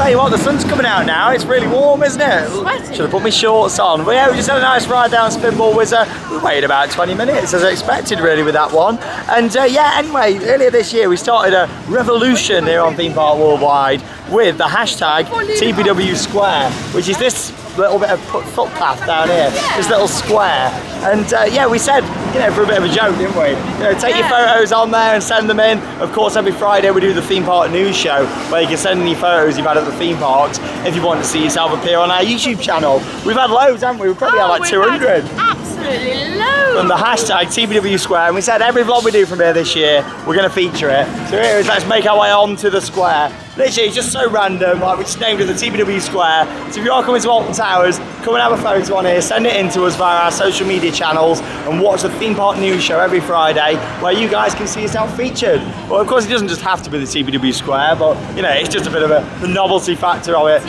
tell you what, the sun's coming out now. It's really warm, isn't it? Sweaty. Should have put my shorts on. But yeah, we just had a nice ride down Pinball Wizard. We waited about 20 minutes, as I expected, really, with that one. And yeah, anyway, earlier this year we started a revolution here on Theme Park Worldwide with the hashtag TPW Square, which is this little bit of footpath down here, this little square. And yeah, we said, you know, for a bit of a joke, didn't we? You know, take your photos on there and send them in. Of course, every Friday we do the theme park news show where you can send any photos you've had at the theme parks if you want to see yourself appear on our YouTube channel. We've had loads, haven't we? We've probably had like 200. Absolutely loads. From the hashtag TPW Square, and we said every vlog we do from here this year, we're going to feature it. So here is, let's make our way onto the square. Literally, it's just so random, like we just named it the TPW Square. So if you are coming to Alton Towers, come and have a photo on here, send it in to us via our social media channels, and watch the theme park news show every Friday, where you guys can see yourself featured. Well, of course, it doesn't just have to be the TPW Square, but you know, it's just a bit of the novelty factor of it.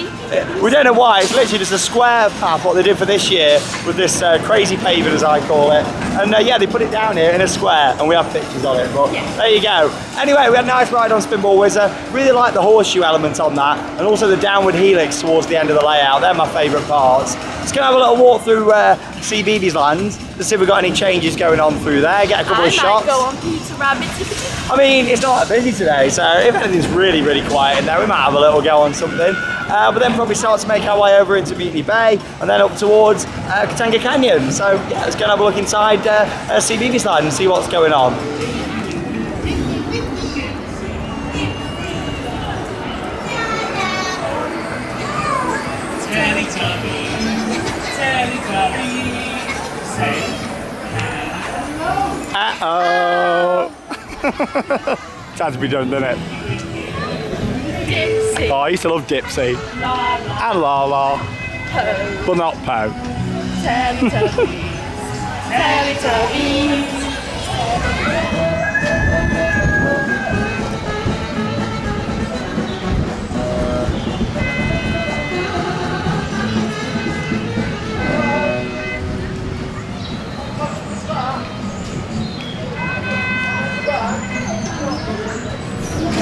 We don't know why, it's literally just a square path, what they did for this year, with this crazy pavement, as I call it. And yeah, they put it down here in a square, and we have pictures on it, but there you go. Anyway, we had a nice ride on Pinball Wizard. Really like the horseshoe element on that, and also the downward helix towards the end of the layout. They're my favourite parts. Just gonna have a little walk through CBeebies Land to see if we've got any changes going on through there, get a couple of shots. I might go on Peter Rabbit. I mean, it's not that busy today, so if anything's really, really quiet in there, we might have a little go on something. But then probably start to make our way over into Beatty Bay and then up towards Katanga Canyon. So yeah, let's go and have a look inside CBeebies Land and see what's going on. Uh-oh. It's had to be done, doesn't it? Dipsy. Oh, I used to love Dipsy. And Lala. Po. But not Po. Teletubbies. Teletubbies.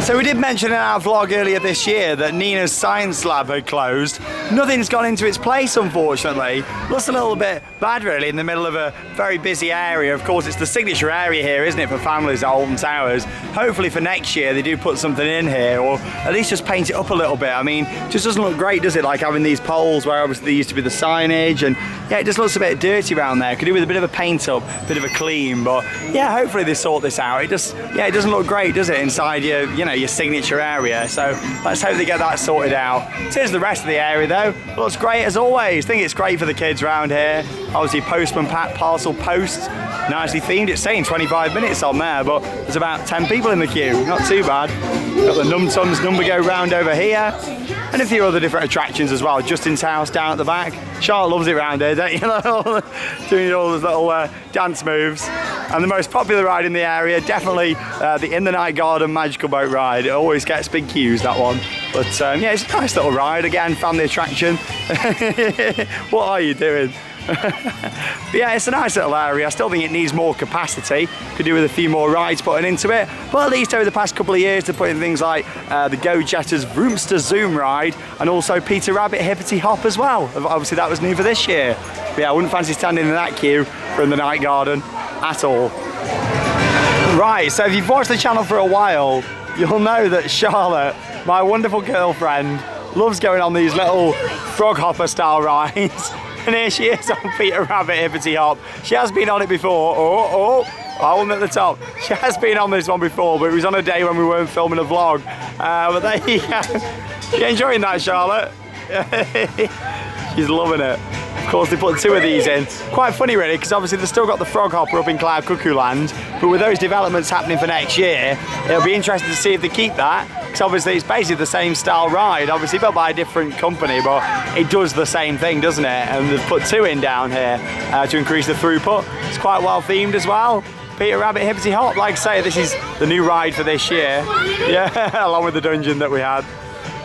So we did mention in our vlog earlier this year that Nina's science lab had closed. Nothing's gone into its place, unfortunately. Looks a little bit bad, really, in the middle of a very busy area. Of course, it's the signature area here, isn't it, for families at Alton Towers. Hopefully for next year they do put something in here, or at least just paint it up a little bit. I mean, it just doesn't look great, does it, like having these poles where obviously there used to be the signage, and yeah, it just looks a bit dirty around there. Could do with a bit of a paint up, a bit of a clean, but yeah, hopefully they sort this out. It just, yeah, it doesn't look great, does it, inside your, you know, your signature area. So let's hope they get that sorted out. Here's the rest of the area though. Looks great as always. I think it's great for the kids around here. Obviously postman pack parcel post, nicely themed. It's saying 25 minutes on there, but there's about 10 people in the queue. Not too bad. Got the Num Tums number go round over here, and a few other different attractions as well. Justin's house down at the back. Charlotte loves it round here, don't you? Doing all those little dance moves. And the most popular ride in the area, definitely the In the Night Garden Magical Boat ride. It always gets big queues, that one. But yeah, it's a nice little ride. Again, family attraction. What are you doing? But yeah, it's a nice little area. I still think it needs more capacity. Could do with a few more rides putting into it. But at least over the past couple of years, they're putting things like the Go Jetters Vroomster Zoom ride, and also Peter Rabbit Hippity Hop as well. Obviously that was new for this year. But yeah, I wouldn't fancy standing in that queue from the Night Garden at all. Right, so if you've watched the channel for a while, you'll know that Charlotte, my wonderful girlfriend, loves going on these little frog hopper style rides. And here she is on Peter Rabbit Hippity Hop. She has been on it before. I wasn't at the top. She has been on this one before, but it was on a day when we weren't filming a vlog. But there you go. You enjoying that, Charlotte? She's loving it. Of course, they put two of these in. Quite funny, really, because obviously they've still got the frog hopper up in Cloud Cuckoo Land, but with those developments happening for next year, it'll be interesting to see if they keep that, because obviously it's basically the same style ride, obviously built by a different company, but it does the same thing, doesn't it? And they've put two in down here to increase the throughput. It's quite well themed as well. Peter Rabbit Hippity Hop, like I say, this is the new ride for this year. Yeah, along with the dungeon that we had.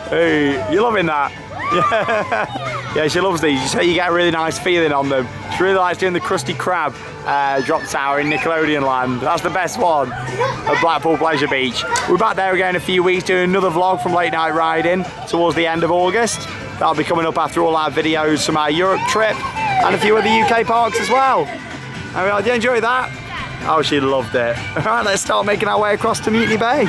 Hey, you loving that? Yeah, yeah, she loves these. You get a really nice feeling on them. She She really likes doing the Krusty Krab drop tower in Nickelodeon Land. That's the best one at Blackpool Pleasure Beach. We're back there again in a few weeks doing another vlog from late night riding towards the end of August. That'll be coming up after all our videos from our Europe trip and a few other UK parks as well. Did you enjoy that? Oh, she loved it. All right, let's start making our way across to Mutiny Bay.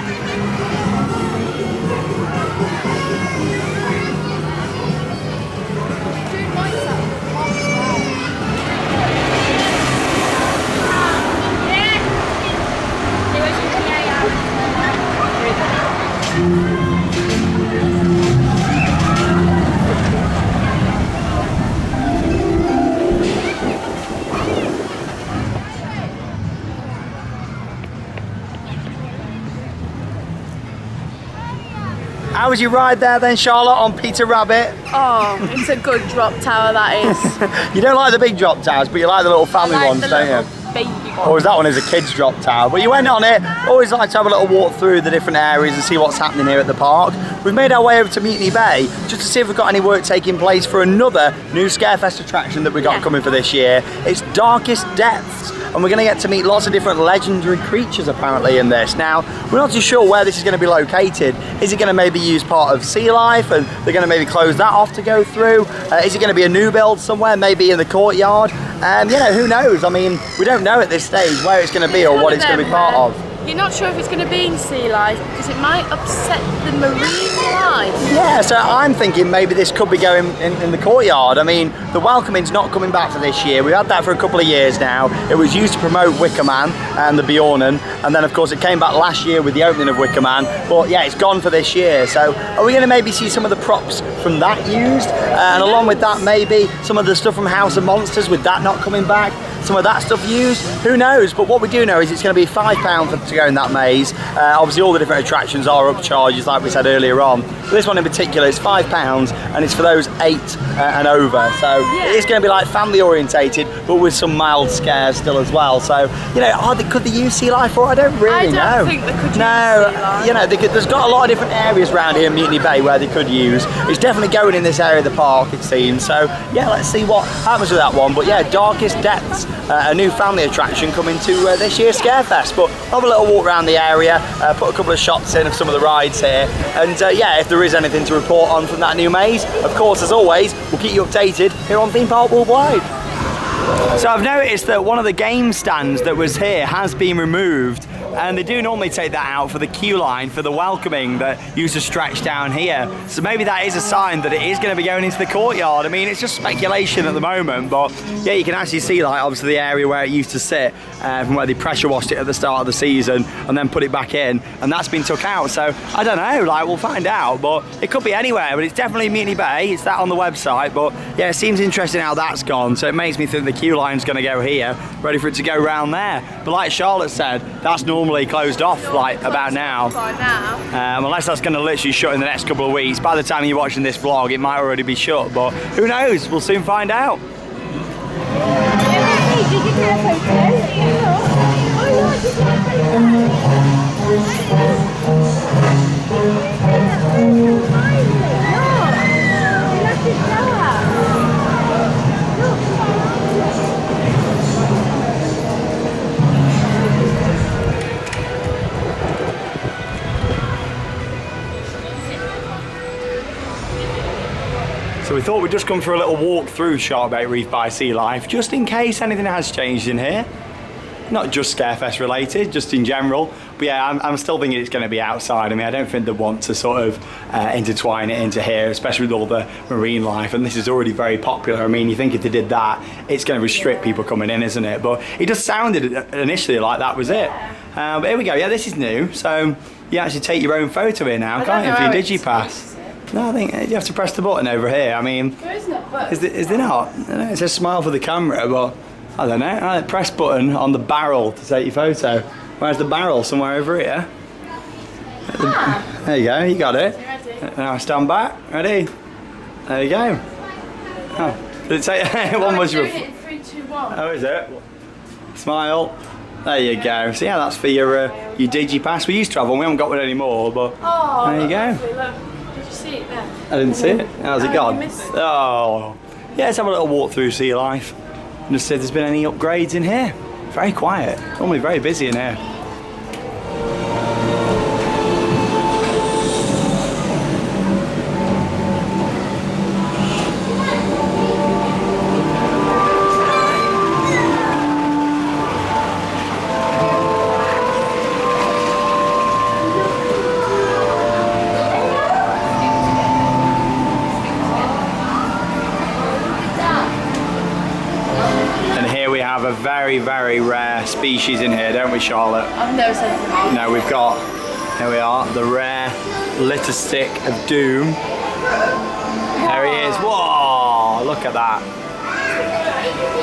How was your ride there then, Charlotte, on Peter Rabbit? Oh, it's a good drop tower, that is. You don't like the big drop towers, but you like the little family ones, don't you? Baby one. Or was that one as a kid's drop tower? But you went on it. Always like to have a little walk through the different areas and see what's happening here at the park. We've made our way over to Mutiny Bay just to see if we've got any work taking place for another new Scarefest attraction that we got coming for this year. It's Darkest Depths. And we're going to get to meet lots of different legendary creatures apparently in this. Now, we're not too sure where this is going to be located. Is it going to maybe use part of Sea Life and they're going to maybe close that off to go through? Is it going to be a new build somewhere, maybe in the courtyard? You know, who knows? I mean, we don't know at this stage where it's going to be or what it's going to be part of. You're not sure if it's going to be in Sea Life because it might upset the marine life. Yeah, so I'm thinking maybe this could be going in the courtyard. I mean, the welcoming's not coming back for this year. We've had that for a couple of years now. It was used to promote Wicker Man and the Bjornen, and then of course it came back last year with the opening of Wicker Man. But yeah, it's gone for this year. So are we going to maybe see some of the props from that used? And along with that, maybe some of the stuff from House of Monsters with that not coming back? Some of that stuff used? Who knows? But what we do know is it's going to be £5 to go in that maze. Obviously all the different attractions are up charges like we said earlier on. But this one in particular is £5 and it's for those 8 and over. So it's going to be like family orientated but with some mild scares still as well. So, you know, could they use Sea Life for it? I don't really know. I don't think they could use Sea Life. You know, there's got a lot of different areas around here in Mutiny Bay where they could use. It's definitely going in this area of the park it seems. So yeah, let's see what happens with that one. But yeah, Darkest Depths. A new family attraction coming to this year's Scarefest. But have a little walk around the area, put a couple of shots in of some of the rides here, and yeah, if there is anything to report on from that new maze, of course, as always, we'll keep you updated here on Theme Park Worldwide. So I've noticed that one of the game stands that was here has been removed, and they do normally take that out for the queue line for the welcoming that used to stretch down here. So maybe that is a sign that it is going to be going into the courtyard. I mean, it's just speculation at the moment, but yeah, you can actually see like obviously the area where it used to sit from where they pressure washed it at the start of the season and then put it back in, and that's been took out. So I don't know, like we'll find out, but it could be anywhere, but it's definitely Mutiny Bay. It's that on the website, but yeah, it seems interesting how that's gone. So it makes me think the queue line's going to go here, ready for it to go round there. But like Charlotte said, that's normally closed off like about now. By now. Unless that's going to literally shut in the next couple of weeks. By the time you're watching this vlog, it might already be shut, but who knows? We'll soon find out. So we thought we'd just come for a little walk through Sharkbait Reef by Sea Life, just in case anything has changed in here. Not just Scarefest related, just in general. But yeah, I'm still thinking it's going to be outside. I mean, I don't think they want to sort of intertwine it into here, especially with all the marine life. And this is already very popular. I mean, you think if they did that, it's going to restrict people coming in, isn't it? But it just sounded initially like that was it. But here we go. Yeah, this is new. So you actually take your own photo here now, can't you, for your DigiPass? No, I think you have to press the button over here. I mean, is there not? I don't know, it says smile for the camera, but I don't know. Press button on the barrel to take your photo. Where's the barrel? Somewhere over here. There you go, you got it. Now stand back, ready? There you go. Oh, did it say one was your... 3, 2, 1. Oh, is it? Smile. There you go. So yeah, that's for your DigiPass. We used to have one, we haven't got one anymore, but there you go. Lovely, did you see it there? I didn't see it. How's it gone? You missed it. Oh. Yeah, let's have a little walk through Sea Life. and just see if there's been any upgrades in here. Very quiet, normally very busy in here. A very, very rare species in here, don't we, Charlotte? I've never said anything. No, we've got, here we are, the rare litter stick of doom. There he is. Whoa, look at that.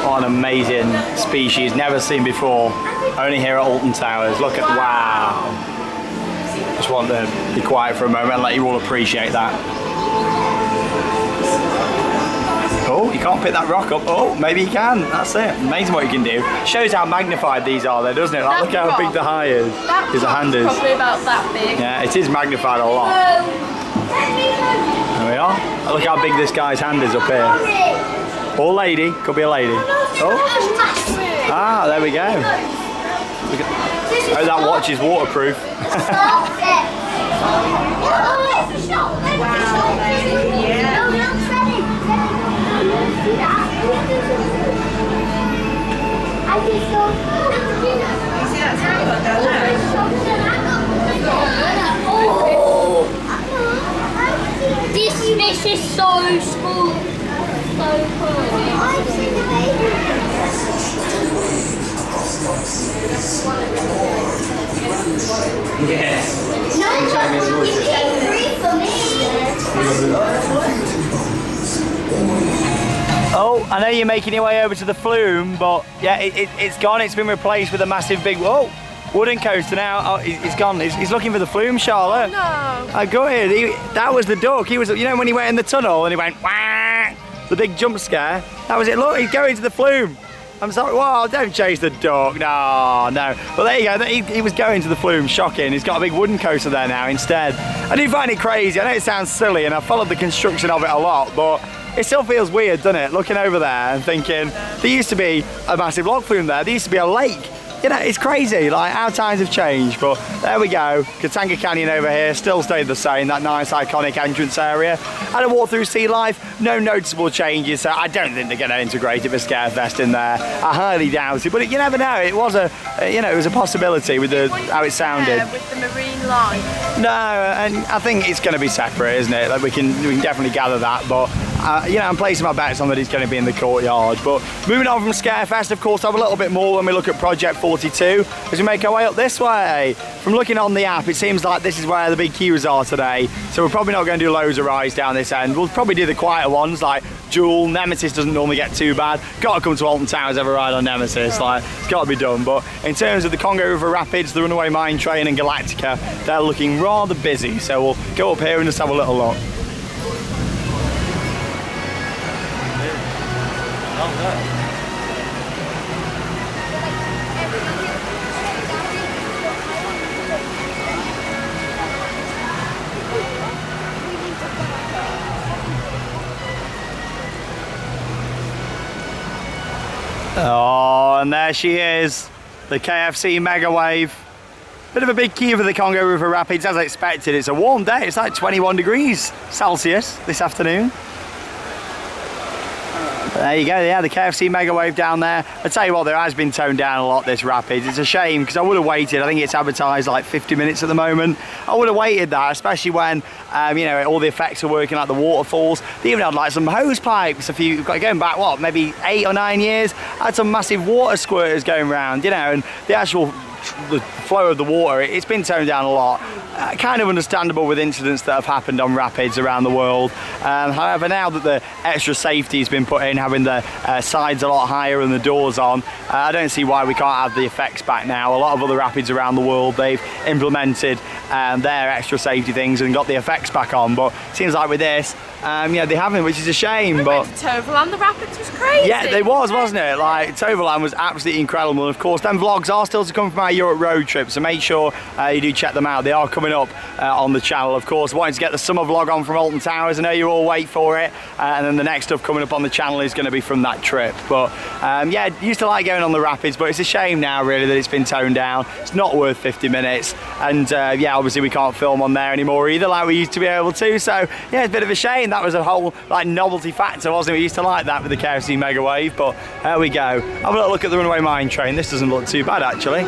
What an amazing species, never seen before. Only here at Alton Towers. Look at, wow. Just want to be quiet for a moment and let you all appreciate that. Oh, you can't pick that rock up. Oh, maybe you can. That's it. Amazing what you can do. Shows how magnified these are though, doesn't it? Like, look how big the high is. His hand is. Probably about that big. Yeah, it is magnified a lot. There we are. Look how big this guy's hand is up here. Or lady. Could be a lady. Oh. Ah, there we go. Look at, oh, that watch is waterproof. This fish is so small. So cool. I've seen the baby. Yes. No, you get 3 for me. Oh, I know you're making your way over to the flume, but yeah, it's gone. It's been replaced with a massive big, whoa, wooden coaster now. Oh, he's gone. He's looking for the flume, Charlotte. No. I got it. That was the duck. He was, you know, when he went in the tunnel and he went, wah, the big jump scare. That was it. Look, he's going to the flume. I'm sorry. Whoa, don't chase the duck. No, no. But there you go. He was going to the flume. Shocking. He's got a big wooden coaster there now instead. I do find it crazy. I know it sounds silly, and I followed the construction of it a lot, but it still feels weird, doesn't it? Looking over there and thinking, there used to be a massive log flume there. There used to be a lake. You know, it's crazy, like how times have changed, but there we go. Katanga Canyon over here still stayed the same, that nice iconic entrance area. Had a walk through Sea Life, no noticeable changes, so I don't think they're going to integrate it for Scarefest in there. I highly doubt it, but you never know. It was a, you know, it was a possibility with the how it sounded. With the marine life. No, and I think it's going to be separate, isn't it? Like we can definitely gather that, but you know, I'm placing my bets on that he's going to be in the courtyard. But moving on from Scarefest, of course, I have a little bit more when we look at Project 42 as we make our way up this way. From looking on the app, it seems like this is where the big queues are today. So we're probably not going to do loads of rides down this end. We'll probably do the quieter ones like Jewel. Nemesis doesn't normally get too bad. Got to come to Alton Towers, have a ride on Nemesis. Like, it's got to be done. But in terms of the Congo River Rapids, the Runaway Mine Train and Galactica, they're looking rather busy. So we'll go up here and just have a little look. Oh, and there she is, the Kfc Mega Wave. Bit of a big queue for the Congo River Rapids, as I expected. It's a warm day, it's like 21 degrees Celsius this afternoon. There you go, yeah, the Kfc Mega Wave down there. I tell you what, there has been toned down a lot, this Rapids. It's a shame, because I would have waited. I think it's advertised like 50 minutes at the moment. I would have waited that, especially when, you know, all the effects are working, like the waterfalls. They even had like some hose pipes, going back, what, maybe 8 or 9 years? Had some massive water squirters going around, you know, and the actual the flow of the water, it's been toned down a lot. Kind of understandable with incidents that have happened on rapids around the world. However, now that the extra safety has been put in, having the sides a lot higher and the doors on, I don't see why we can't have the effects back now. A lot of other rapids around the world, they've implemented their extra safety things and got the effects back on, but it seems like with this, yeah, they haven't, which is a shame. But Toverland, the rapids was crazy. Yeah, it was, wasn't it? Like, Toverland was absolutely incredible. And of course, them vlogs are still to come from our Europe road trip, so make sure you do check them out. They are coming up on the channel, of course. Wanting to get the summer vlog on from Alton Towers. I know you all wait for it, and then the next stuff coming up on the channel is going to be from that trip. But yeah, used to like going on the rapids, but it's a shame now really that it's been toned down. It's not worth 50 minutes, and yeah, obviously we can't film on there anymore either like we used to be able to. So yeah, it's a bit of a shame. That was a whole like novelty factor, wasn't it? We used to like that with the Kfc Mega Wave, but there we go. Have a little look at the Runaway mine train. This doesn't look too bad actually.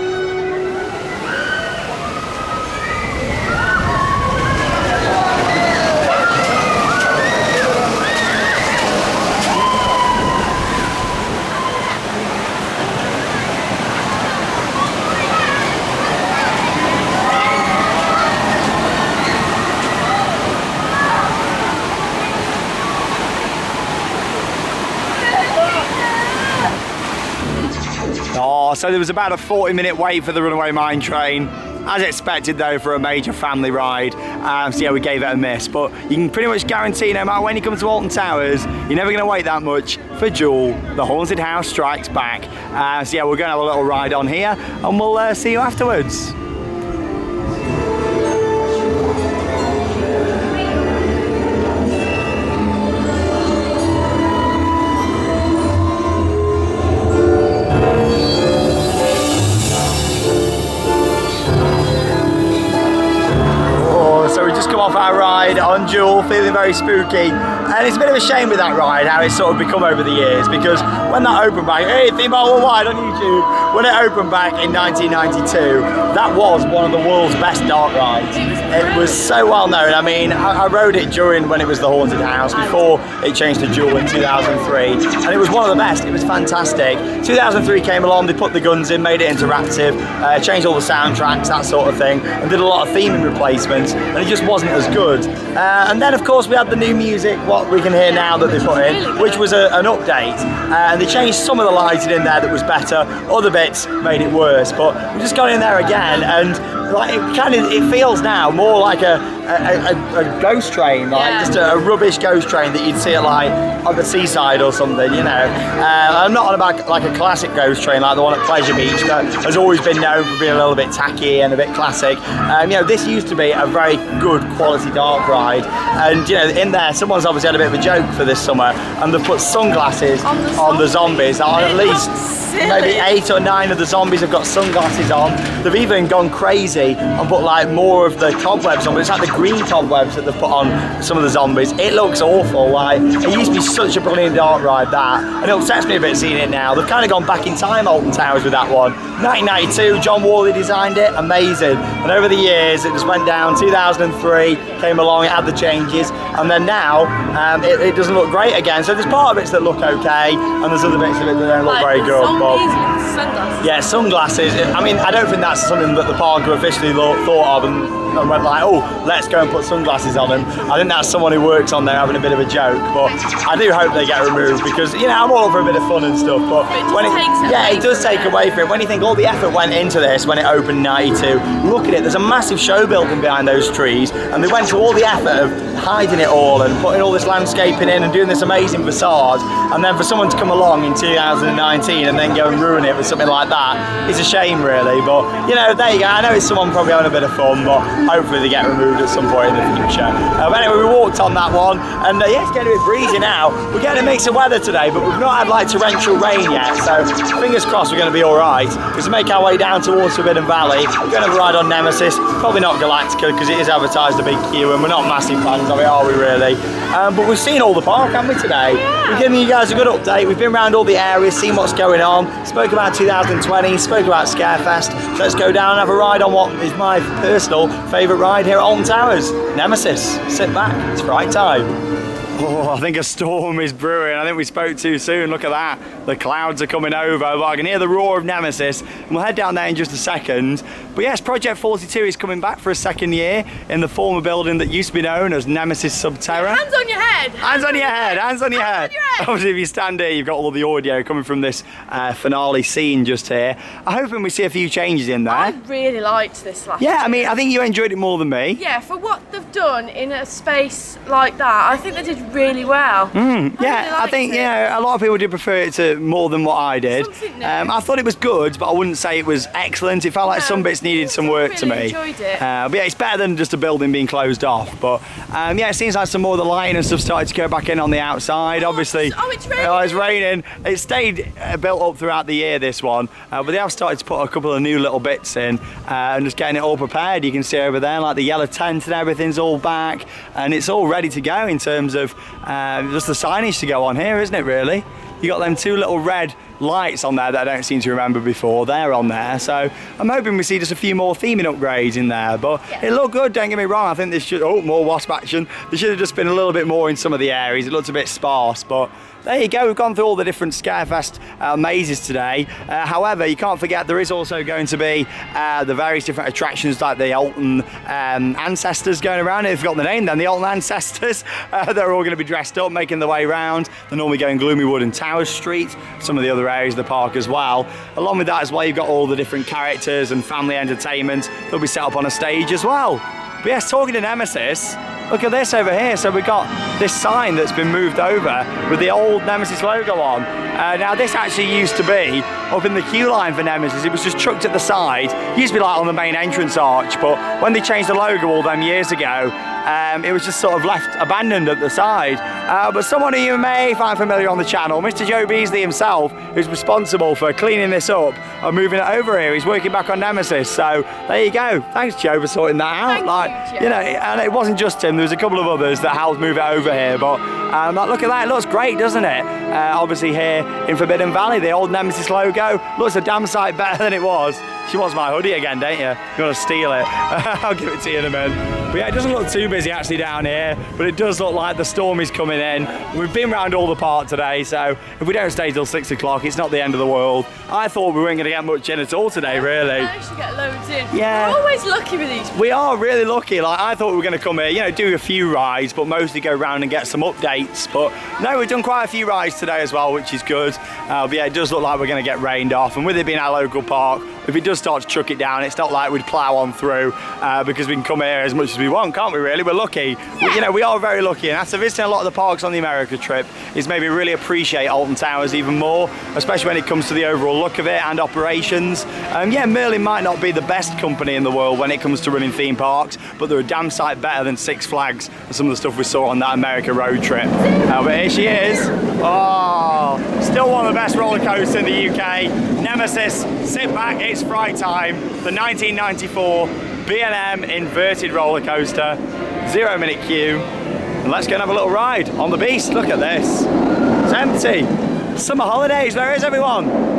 So there was about a 40-minute wait for the Runaway mine train. As expected though for a major family ride, so yeah, we gave it a miss. But you can pretty much guarantee no matter when you come to Alton Towers, you're never going to wait that much for Jewel, the haunted house strikes back. So yeah, we're going to have a little ride on here and we'll see you afterwards. Off our ride on Jewel, feeling very spooky, and it's a bit of a shame with that ride how it's sort of become over the years, because when that opened back, hey, Pinball Wizard on YouTube, when it opened back in 1992, that was one of the world's best dark rides. It was so well known. I mean, I rode it during when it was the haunted house before it changed to Jewel in 2003, and it was one of the best. It was fantastic. 2003 came along, they put the guns in, made it interactive, changed all the soundtracks, that sort of thing, and did a lot of theming replacements, and it just wasn't as good. And then of course we had the new music, what we can hear now that they put in, which was an update, and they changed some of the lighting in there that was better, other bits made it worse, but we just got in there again, and like it feels now more like a ghost train, like just a rubbish ghost train that you'd see at like on the seaside or something, you know. I'm not on about like a classic ghost train like the one at Pleasure Beach that has always been known for being a little bit tacky and a bit classic. You know, this used to be a very good quality dark ride, and you know, in there someone's obviously had a bit of a joke for this summer, and they've put sunglasses on the zombies. At least maybe 8 or 9 of the zombies have got sunglasses on. They've even gone crazy and put like more of the cobwebs on, but it's like the green cobwebs that they've put on some of the zombies. It looks awful. Like, it used to be such a brilliant dark ride, that, and it upsets me a bit seeing it now. They've kind of gone back in time, Alton Towers, with that one. 1992, John Worley designed it, amazing, and over the years it just went down. 2003 came along, it had the changes, and then now it doesn't look great again. So there's part of it that look okay, and there's other bits of it that don't look very good. Sunglasses. Yeah, sunglasses. I mean, I don't think that's something that the park have officially thought of and went like, oh, let's go and put sunglasses on them. I think that's someone who works on there having a bit of a joke, but I do hope they get removed, because, you know, I'm all for a bit of fun and stuff, but when it does take away from it. When you think all the effort went into this when it opened in 92, look at it, there's a massive show building behind those trees, and they went to all the effort of hiding it all and putting all this landscaping in and doing this amazing facade, and then for someone to come along in 2019 and then go and ruin it with something like that, it's a shame really. But you know, there you go. I know it's someone probably having a bit of fun, but hopefully they get removed at some point in the future. But anyway, we walked on that one, and yeah, it's getting a bit breezy now. We're getting a mix of weather today, but we've not had like torrential rain yet, so fingers crossed we're going to be alright. We're to make our way down towards Forbidden Valley. We're going to ride on Nemesis, probably not Galactica because it is advertised a big queue, and we're not massive fans of it, are we really? But we've seen all the park, haven't we, today? Yeah. We're giving you guys a good update. We've been around all the areas, seen what's going on, spoke about 2020, spoke about Scarefest. So let's go down and have a ride on what is my personal favourite ride here at Alton Towers, Nemesis. Sit back, it's fright time. Oh, I think a storm is brewing. I think we spoke too soon. Look at that. The clouds are coming over, but I can hear the roar of Nemesis. And we'll head down there in just a second. But yes, Project 42 is coming back for a second year in the former building that used to be known as Nemesis Subterra. Hands on your head! Hands on your head! Hands on your head! Obviously, if you stand here, you've got all the audio coming from this finale scene just here. I'm hoping we see a few changes in there. I really liked this last year. I mean, I think you enjoyed it more than me. Yeah, for what they've done in a space like that, I think they did really well. Yeah, I think a lot of people did prefer it to more than what I did. Something new. I thought it was good, but I wouldn't say it was excellent. It felt like some bits needed some work to really me. enjoyed it. But yeah, it's better than just a building being closed off. But yeah, it seems like some more of the lighting and stuff started to go back in on the outside. Obviously, it's raining. It's raining. It stayed built up throughout the year, this one, but they have started to put a couple of new little bits in and just getting it all prepared. You can see over there, like the yellow tent and everything's all back, and it's all ready to go in terms of just the signage to go on here, isn't it? Really, you got them two little red lights on there that I don't seem to remember before. They're on there, so I'm hoping we see just a few more theming upgrades in there. But it looked good, don't get me wrong. I think this should, more wasp action. There should have just been a little bit more in some of the areas. It looked a bit sparse, but there you go. We've gone through all the different Scarefest mazes today. However, you can't forget there is also going to be the various different attractions like the Alton ancestors going around. If you've got the name, then the Alton ancestors. They're all going to be dressed up, making their way around. They're normally going Gloomy Wood and Towers Street, some of the other areas of the park as well. Along with that as well, you've got all the different characters and family entertainment. They'll be set up on a stage as well. But yes, talking to Nemesis, look at this over here. So we've got this sign that's been moved over with the old Nemesis logo on. Now this actually used to be up in the queue line for Nemesis. It was just chucked at the side. It used to be like on the main entrance arch, but when they changed the logo all them years ago, it was just sort of left abandoned at the side. But someone who you may find familiar on the channel, Mr. Joe Beasley himself, who's responsible for cleaning this up and moving it over here. He's working back on Nemesis. So there you go. Thanks, Joe, for sorting that out. Thank you, you know, and it wasn't just him. There was a couple of others that helped move it over here. But like, look at that. It looks great, doesn't it? Obviously here in Forbidden Valley, the old Nemesis logo looks a damn sight better than it was. She wants my hoodie again, don't you? You want to steal it? I'll give it to you in a minute. But yeah, it doesn't look too busy actually down here, but it does look like the storm is coming in. We've been around all the park today, so if we don't stay till 6 o'clock, it's not the end of the world. I thought we weren't going to get much in at all today, really. We managed to get loads in. Yeah. We're always lucky with these. We are really lucky. Like, I thought we were going to come here, you know, do a few rides, but mostly go around and get some updates. But no, we've done quite a few rides today as well, which is good. But yeah, it does look like we're going to get rained off. And with it being our local park, if it does start to chuck it down, it's not like we'd plough on through because we can come here as much as we want, can't we, really? We're lucky. Yeah. You know, we are very lucky. And after visiting a lot of the parks on the America trip, is maybe really appreciate Alton Towers even more, especially when it comes to the overall look of it and operations. Yeah, Merlin might not be the best company in the world when it comes to running theme parks, but they're a damn sight better than Six Flags and some of the stuff we saw on that America road trip. But here she is. Oh, still one of the best roller coasters in the UK. Nemesis, sit back, it's fright time. The 1994 B&M inverted roller coaster, 0 minute queue. And let's go and have a little ride on the beast. Look at this. It's empty. Summer holidays, where is everyone?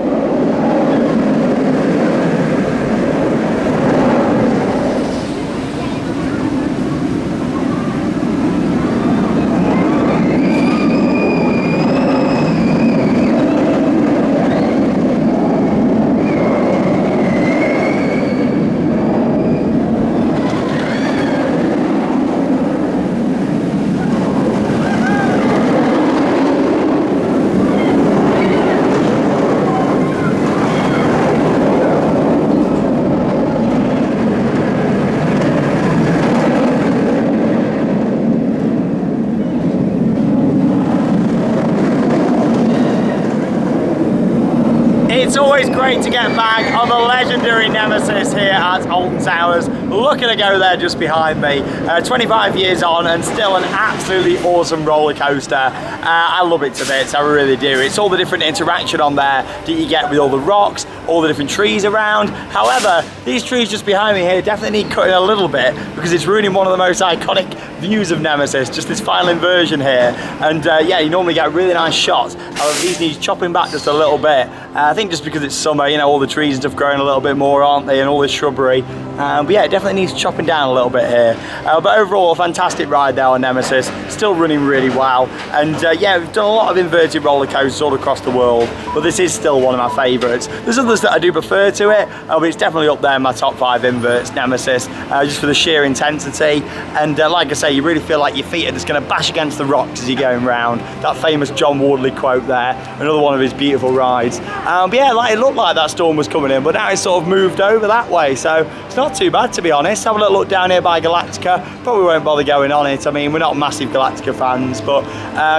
It's always great to get back on the legendary Nemesis here at Alton Towers. Look at her go there just behind me. 25 years on and still an absolutely awesome roller coaster. I love it to bits, I really do. It's all the different interaction on there that you get with all the rocks, all the different trees around. However, these trees just behind me here definitely need cutting a little bit because it's ruining one of the most iconic views of Nemesis, just this final inversion here. And yeah, you normally get really nice shots. However, these need chopping back just a little bit. I think just because it's summer, you know, all the trees and stuff growing a little bit more, aren't they, and all this shrubbery. But yeah, it definitely needs chopping down a little bit here. But overall, a fantastic ride there on Nemesis, still running really well. And yeah, we've done a lot of inverted roller coasters all across the world, but this is still one of my favourites. There's others that I do prefer to it, but it's definitely up there in my top 5 inverts, Nemesis, just for the sheer intensity. And like I say, you really feel like your feet are just going to bash against the rocks as you're going round. That famous John Wardley quote there, another one of his beautiful rides. But yeah, like it looked like like that storm was coming in, but now it's sort of moved over that way, so it's not too bad, to be honest. Have a little look down here by Galactica. Probably won't bother going on it. I mean, we're not massive Galactica fans, but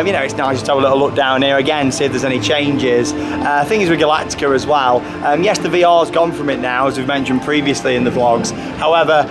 you know, it's nice just to have a little look down here again, see if there's any changes. Thing is with Galactica as well, yes, the VR's gone from it now, as we've mentioned previously in the vlogs. However,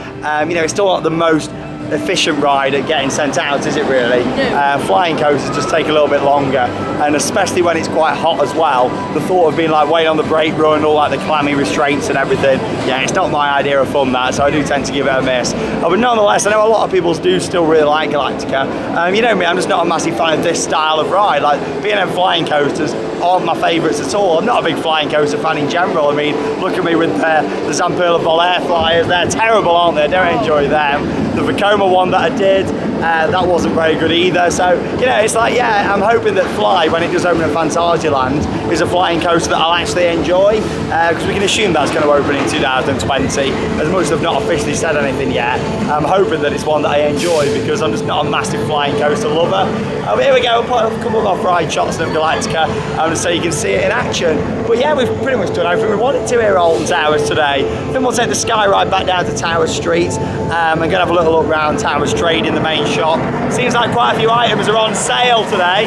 you know, it's still not the most efficient ride at getting sent out, is it really? No. Flying coasters just take a little bit longer, and especially when it's quite hot as well, the thought of being like waiting on the brake run, all like the clammy restraints and everything, yeah, it's not my idea of fun, that, so I do tend to give it a miss. But nonetheless, I know a lot of people do still really like Galactica. You know me, I'm just not a massive fan of this style of ride. Like B&M flying coasters aren't my favourites at all. I'm not a big flying coaster fan in general. I mean, look at me with the Zamperla Vol-Air flyers, they're terrible, aren't they? I don't enjoy them. The Vekoma one that I did, that wasn't very good either. So, you know, it's like, yeah, I'm hoping that Fly, when it does open at Phantasialand, is a flying coaster that I'll actually enjoy, because we can assume that's going to open in 2020. As much as they've not officially said anything yet, I'm hoping that it's one that I enjoy, because I'm just not a massive flying coaster lover. But here we go, we'll put a couple of off-ride shots of Galactica, so you can see it in action. But yeah, we've pretty much done everything we wanted to here at Alton Towers today. Then we'll take the Sky Ride back down to Towers Street, and going to have a little look around Towers Trade in the main shop. Seems like quite a few items are on sale today.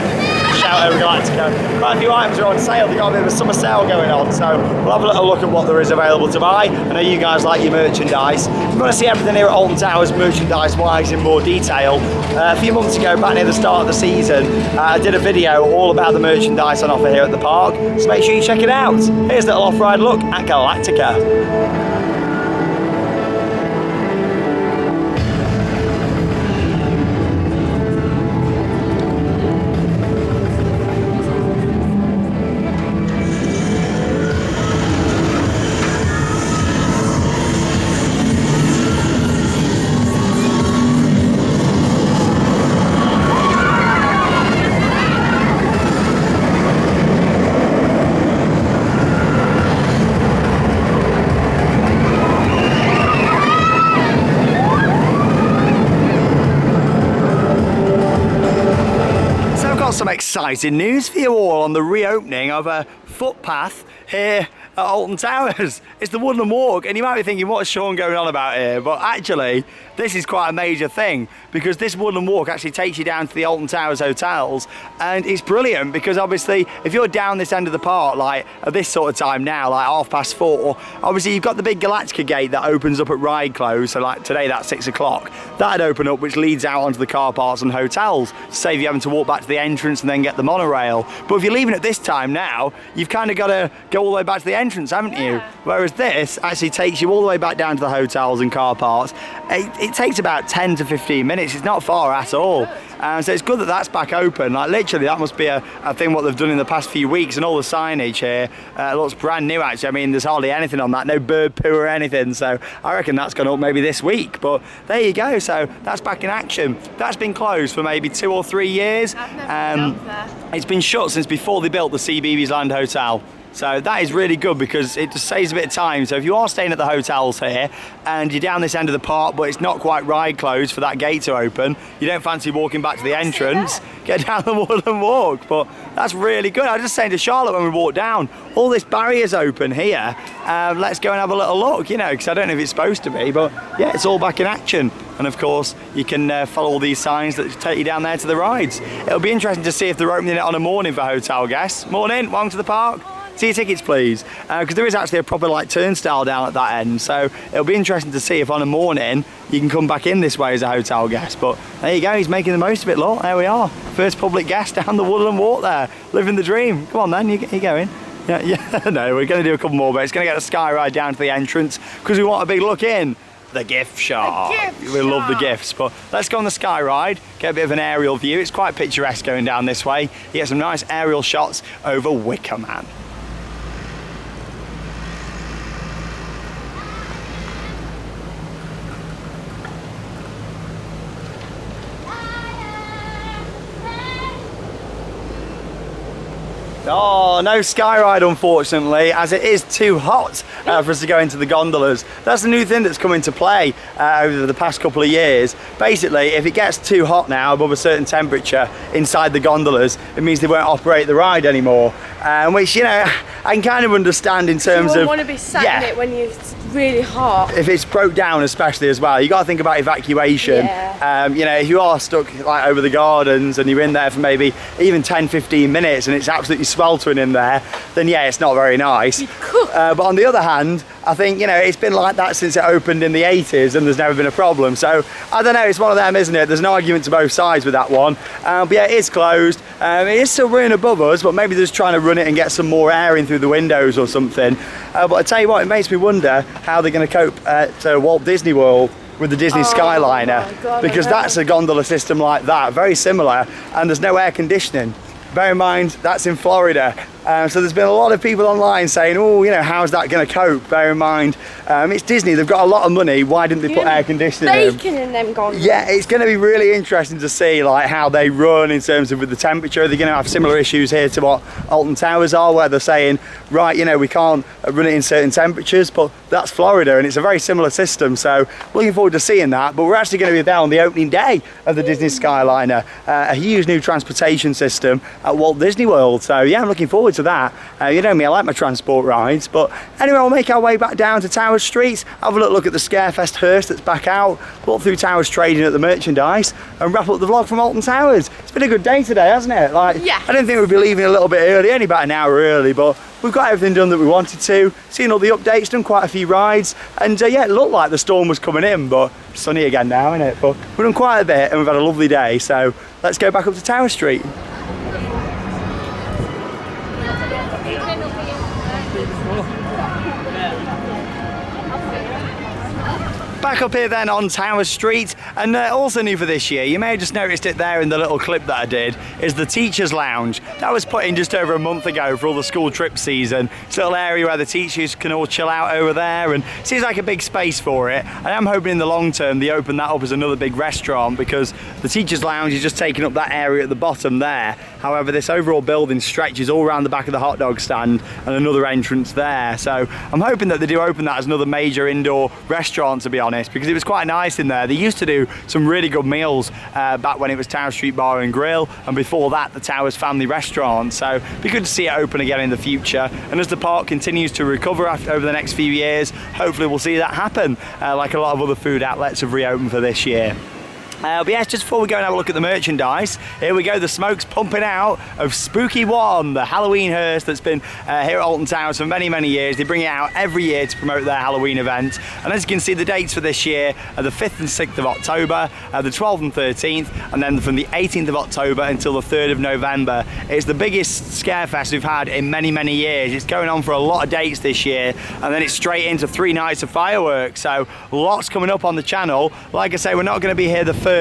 Shout over Galactica. Quite a few items are on sale. They've got a bit of a summer sale going on, so we'll have a little look at what there is available to buy. I know you guys like your merchandise. If you want to see everything here at Alton Towers merchandise-wise in more detail, a few months ago, back near the start of the season, I did a video all about the merchandise on offer here at the park, so make sure you check it out. Here's a little off-ride look at Galactica. Some exciting news for you all on the reopening of a footpath here at Alton Towers. It's the Woodman Walk, and you might be thinking, what's Shawn going on about here? But actually, this is quite a major thing, because this Woodman Walk actually takes you down to the Alton Towers hotels, and it's brilliant because obviously if you're down this end of the park, like at this sort of time now, like 4:30, obviously you've got the big Galactica gate that opens up at ride close, so like today that's 6 o'clock. That'd open up, which leads out onto the car parks and hotels, to save you having to walk back to the entrance and then get the monorail. But if you're leaving at this time now, you've kind of got to go all the way back to the entrance, haven't you? Whereas this actually takes you all the way back down to the hotels and car parks. It takes about 10 to 15 minutes. It's not far at all. So it's good that that's back open. Like literally, that must be a thing what they've done in the past few weeks, and all the signage here looks brand new actually. I mean, there's hardly anything on that, no bird poo or anything. So I reckon that's gone up maybe this week. But there you go. So that's back in action. That's been closed for maybe 2 or 3 years. I've never been there. It's been shut since before they built the CBeebies Land Hotel. So that is really good because it just saves a bit of time. So if you are staying at the hotels here and you're down this end of the park but it's not quite ride closed for that gate to open, you don't fancy walking back to the entrance, get down the Woodman Walk. But that's really good. I was just saying to Charlotte when we walked down, all this barrier's open here. Let's go and have a little look, you know, because I don't know if it's supposed to be, but yeah, it's all back in action. And of course, you can follow all these signs that take you down there to the rides. It'll be interesting to see if they're opening it on a morning for hotel guests. Morning, welcome to the park. See your tickets, please, because there is actually a proper like turnstile down at that end, so it'll be interesting to see if on a morning you can come back in this way as a hotel guest. But there you go, he's making the most of it. Look, there we are, first public guest down the Woodland Walk there, living the dream. Come on then, you going? Yeah, no, we're going to do a couple more, but it's going to get a sky ride down to the entrance because we want a big look in the gift shop. We love the gifts. But let's go on the sky ride, get a bit of an aerial view. It's quite picturesque going down this way. You get some nice aerial shots over Wicker Man. Oh, no sky ride unfortunately, as it is too hot for us to go into the gondolas. That's the new thing that's come into play over the past couple of years. Basically, if it gets too hot now, above a certain temperature inside the gondolas, it means they won't operate the ride anymore. Which, you know, I can kind of understand in terms of... You want to be sat in it when it's really hot. If it's broke down especially as well, you got to think about evacuation. Yeah. You know, if you are stuck like over the gardens and you're in there for maybe even 10-15 minutes and it's absolutely sweltering in there, then yeah, it's not very nice. But on the other hand, I think, you know, it's been like that since it opened in the 80s and there's never been a problem. So I don't know, it's one of them, isn't it? There's no argument to both sides with that one. But yeah, it is closed. It is still running above us, but maybe they're just trying to run it and get some more air in through the windows or something. But I tell you what, it makes me wonder how they're going to cope at Walt Disney World with the Disney Skyliner, because that's a gondola system like that, very similar, and there's no air conditioning. Bear in mind, that's in Florida. So there's been a lot of people online saying, oh, you know, how's that going to cope? Bear in mind, it's Disney, they've got a lot of money, why didn't they put air conditioning in? Baking in them gondolas. Yeah, it's going to be really interesting to see like how they run in terms of with the temperature. They're going to have similar issues here to what Alton Towers are, where they're saying, right, you know, we can't run it in certain temperatures, but that's Florida and it's a very similar system. So looking forward to seeing that. But we're actually going to be there on the opening day of the Disney Skyliner, a huge new transportation system at Walt Disney World. So yeah, I'm looking forward to that. You know me, I like my transport rides. But anyway, we'll make our way back down to Towers Street, have a look at the Scarefest hearse that's back out, walk through Towers trading at the merchandise, and wrap up the vlog from Alton Towers. It's been a good day today, hasn't it? Like, yeah. I didn't think we'd be leaving a little bit early, only about an hour early, but we've got everything done that we wanted to, seen all the updates, done quite a few rides, and yeah, it looked like the storm was coming in, but it's sunny again now, isn't it? But we've done quite a bit and we've had a lovely day, so let's go back up to Tower Street. Back up here then on Tower Street, and also new for this year, you may have just noticed it there in the little clip that I did, is the Teachers Lounge. That was put in just over a month ago for all the school trip season. It's a little area where the teachers can all chill out over there, and it seems like a big space for it. I am hoping in the long term they open that up as another big restaurant, because the Teachers Lounge is just taking up that area at the bottom there. However, this overall building stretches all around the back of the hot dog stand and another entrance there. So I'm hoping that they do open that as another major indoor restaurant, to be honest, because it was quite nice in there. They used to do some really good meals back when it was Tower Street Bar and Grill, and before that the Towers Family Restaurant. So it'd be good to see it open again in the future, and as the park continues to recover over the next few years, hopefully we'll see that happen, like a lot of other food outlets have reopened for this year. But yes, just before we go and have a look at the merchandise, here we go, the smoke's pumping out of Spooky One, the Halloween hearse that's been here at Alton Towers for many, many years. They bring it out every year to promote their Halloween event. And as you can see, the dates for this year are the 5th and 6th of October, the 12th and 13th, and then from the 18th of October until the 3rd of November. It's the biggest Scarefest we've had in many, many years. It's going on for a lot of dates this year, and then it's straight into 3 nights of fireworks. So lots coming up on the channel. Like I say, we're not going to be here the first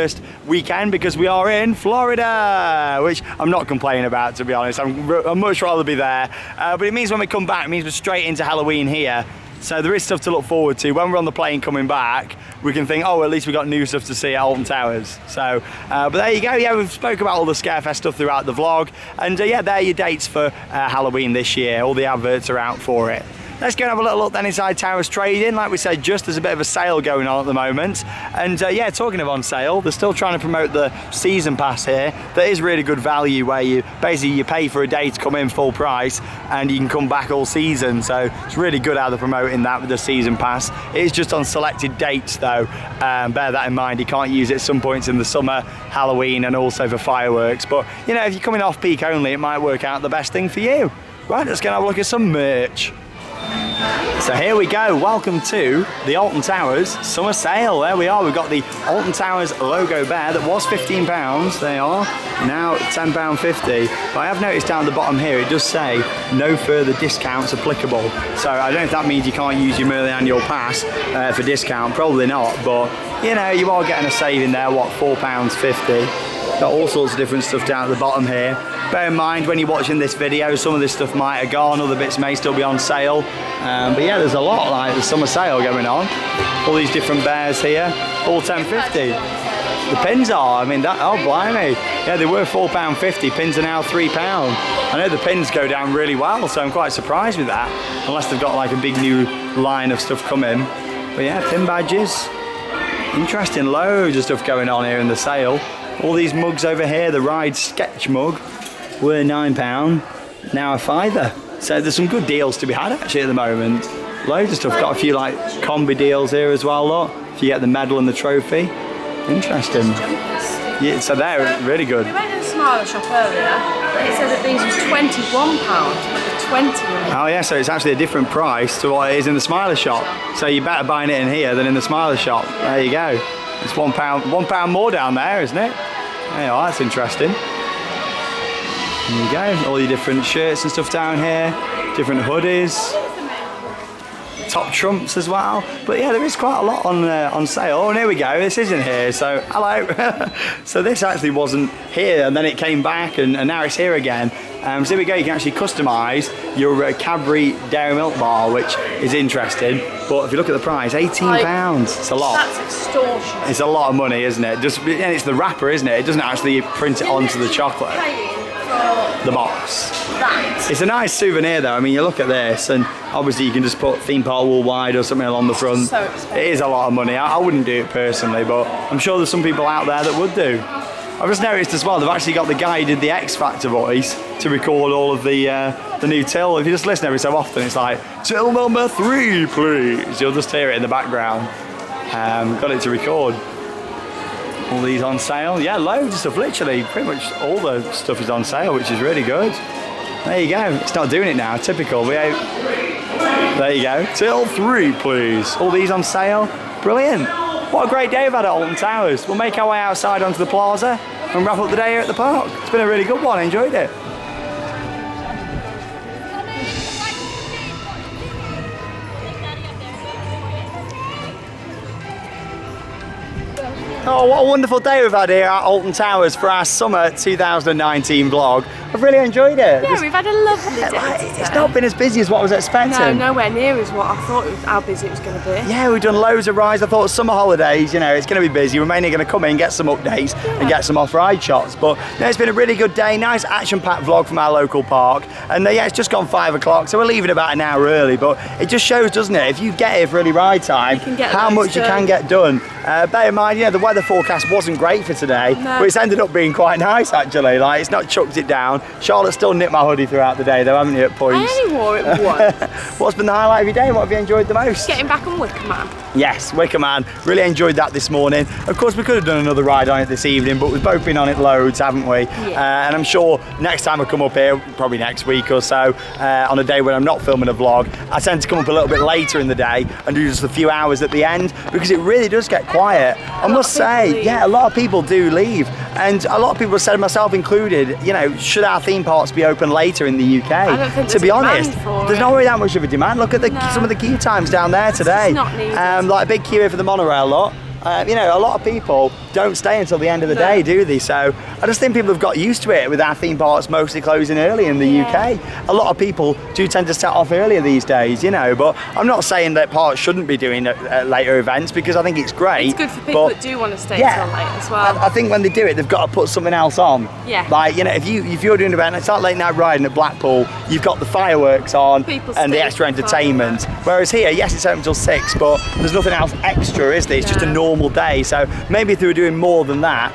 weekend because we are in Florida, which I'm not complaining about, to be honest. I'd much rather be there, but it means when we come back, it means we're straight into Halloween here. So there is stuff to look forward to. When we're on the plane coming back, we can think, oh, at least we've got new stuff to see at Alton Towers. So, but there you go. Yeah, we've spoke about all the Scarefest stuff throughout the vlog, and yeah, there are your dates for Halloween this year. All the adverts are out for it. Let's go and have a little look then inside Towers Trading. Like we said, just there's a bit of a sale going on at the moment. And yeah, talking of on sale, they're still trying to promote the season pass here. That is really good value, where you basically you pay for a day to come in full price and you can come back all season. So it's really good how they're promoting that with the season pass. It is just on selected dates though. Bear that in mind. You can't use it at some points in the summer, Halloween, and also for fireworks. But you know, if you're coming off peak only, it might work out the best thing for you. Right, let's go and have a look at some merch. So here we go, welcome to the Alton Towers summer sale. There we are, we've got the Alton Towers logo there that was £15, they are now £10.50. But I have noticed down the bottom here, it does say no further discounts applicable. So I don't know if that means you can't use your Merlin annual pass for discount, probably not, but you know, you are getting a saving there, what, £4.50. Got all sorts of different stuff down at the bottom here. Bear in mind when you're watching this video, some of this stuff might have gone, other bits may still be on sale. But yeah, there's a lot, like the summer sale going on. All these different bears here, all £10.50. The pins are, I mean, that, oh blimey. Yeah, they were £4.50, pins are now £3. I know the pins go down really well, so I'm quite surprised with that. Unless they've got like a big new line of stuff coming. But yeah, pin badges. Interesting, loads of stuff going on here in the sale. All these mugs over here, the Ride Sketch mug, were £9, now a £5. So there's some good deals to be had actually at the moment. Loads of stuff, got a few like combi deals here as well, look. If you get the medal and the trophy. Interesting. Yeah, so they're really good. We went to the Smiler shop earlier and it said that these was £21, but the 20. Oh yeah, so it's actually a different price to what it is in the Smiler shop. So you're better buying it in here than in the Smiler shop. There you go. It's £1 more down there, isn't it? Yeah, that's interesting. There you go, all your different shirts and stuff down here, different hoodies. Top trumps as well, but yeah, there is quite a lot on sale. Oh, and here we go, this isn't here, so hello. So this actually wasn't here and then it came back and now it's here again. So here we go, you can actually customise your Cadbury Dairy Milk bar, which is interesting, but if you look at the price, £18, it's a lot. That's extortion. It's a lot of money, isn't it? Just, and it's the wrapper, isn't it? It doesn't actually print it onto the chocolate. The box. That. It's a nice souvenir though. I mean, you look at this and obviously you can just put theme park worldwide or something along the front. So expensive. It is a lot of money. I wouldn't do it personally, but I'm sure there's some people out there that would do. I've just noticed as well, they've actually got the guy who did the X Factor voice to record all of the new till. If you just listen every so often, it's like, till number 3, please. You'll just hear it in the background. Got it to record. All these on sale. Yeah, loads of stuff. Literally, pretty much all the stuff is on sale, which is really good. There you go. It's not doing it now. Typical. There you go. Till 3, please. All these on sale. Brilliant. What a great day we've had at Alton Towers. We'll make our way outside onto the plaza and wrap up the day here at the park. It's been a really good one. I enjoyed it. Oh, what a wonderful day we've had here at Alton Towers for our summer 2019 vlog. I've really enjoyed it. Yeah, we've had a lovely day. It's not been as busy as what I was expecting. No, nowhere near as what I thought how busy it was going to be. Yeah, we've done loads of rides. I thought summer holidays, you know, it's going to be busy. We're mainly going to come in, get some updates and get some off-ride shots. But no, it's been a really good day. Nice action-packed vlog from our local park. And yeah, it's just gone 5 o'clock, so we're leaving about an hour early. But it just shows, doesn't it, if you get here for early ride time, how much you can get done. Bear in mind, you know, the weather forecast wasn't great for today, but it's ended up being quite nice actually. Like, it's not chucked it down. Charlotte still knit my hoodie throughout the day though, haven't you, at points? I only wore it once. What's been the highlight of your day? What have you enjoyed the most? Getting back on Wicker Man. Yes, Wicker Man. Really enjoyed that this morning. Of course, we could have done another ride on it this evening, but we've both been on it loads, haven't we? Yeah. And I'm sure next time I come up here, probably next week or so, on a day when I'm not filming a vlog, I tend to come up a little bit later in the day and do just a few hours at the end, because it really does get quiet. I must say, yeah, a lot of people do leave. And a lot of people have said, myself included, you know, should our theme parks be open later in the UK? I don't think to be honest, there's not it. really that much of a demand. Look at some of the queue times down there today. It's not needed. Like a big queue here for the monorail lot. You know, a lot of people don't stay until the end of the day, do they? So I just think people have got used to it with our theme parks mostly closing early in the UK. A lot of people do tend to set off earlier these days, you know, but I'm not saying that parks shouldn't be doing later events, because I think it's great. It's good for people that do want to stay till late as well. I think when they do it, they've got to put something else on. Yeah. Like, you know, if you're doing an event, it's like late night riding at Blackpool, you've got the fireworks on and the extra entertainment. Whereas here, yes, it's open till 6, but there's nothing else extra, is there? It's just a normal day. So maybe if they were doing more than that,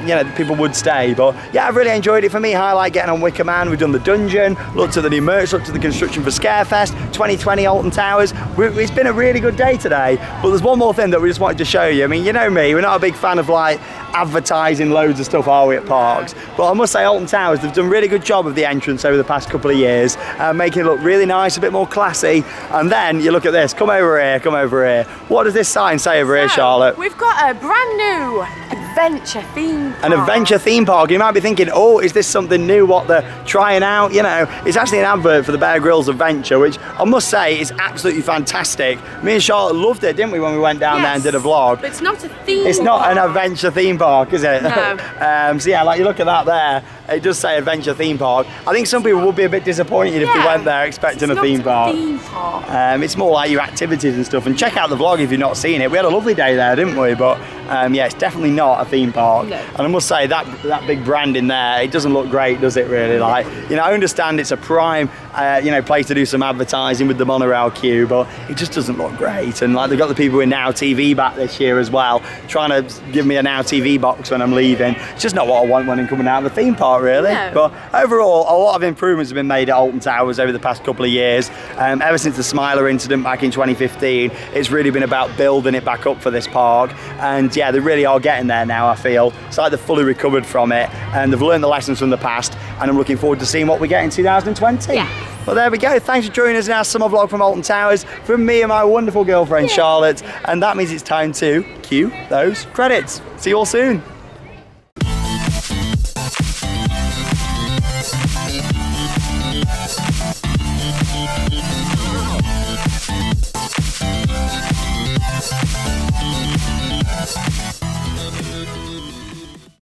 you know, people would stay. But yeah, I've really enjoyed it. For me, highlight getting on Wicker Man. We've done the dungeon, looked at the new merch, looked at the construction for Scarefest 2020 Alton Towers. It's been a really good day today. But there's one more thing that we just wanted to show you. I mean, you know me, we're not a big fan of like advertising loads of stuff, are we, at parks? But I must say, Alton Towers, they've done a really good job of the entrance over the past couple of years, making it look really nice, a bit more classy. And then you look at this, come over here, come over here. What does this sign say over here, Charlotte? We've got a brand new adventure theme park. An adventure theme park. You might be thinking, oh, is this something new, what they're trying out? You know, it's actually an advert for the Bear Grylls Adventure, which I must say is absolutely fantastic. Me and Charlotte loved it, didn't we, when we went down there and did a vlog? But it's not a theme It's not an adventure theme park, is it? No. So yeah, like you look at that there, it does say Adventure Theme Park. I think some people would be a bit disappointed if they Yeah. went there expecting a It's theme not park. theme park. It's more like your activities and stuff. And check out the vlog if you've not seen it. We had a lovely day there, didn't we? But yeah, it's definitely not a theme park. No. And I must say that big brand in there, it doesn't look great, does it? Really? Like, you know, I understand it's a prime, you know, place to do some advertising with the monorail queue, but it just doesn't look great. And like, they've got the people in Now TV back this year as well, trying to give me a Now TV box when I'm leaving. It's just not what I want when I'm coming out of the theme park, really. No. But overall, a lot of improvements have been made at Alton Towers over the past couple of years. Ever since the Smiler incident back in 2015, it's really been about building it back up for this park. And yeah, they really are getting there now, I feel. It's like they've fully recovered from it, and they've learned the lessons from the past, and I'm looking forward to seeing what we get in 2020. Yeah. Well, there we go. Thanks for joining us in our summer vlog from Alton Towers, from me and my wonderful girlfriend Charlotte. And that means it's time to cue those credits. See you all soon.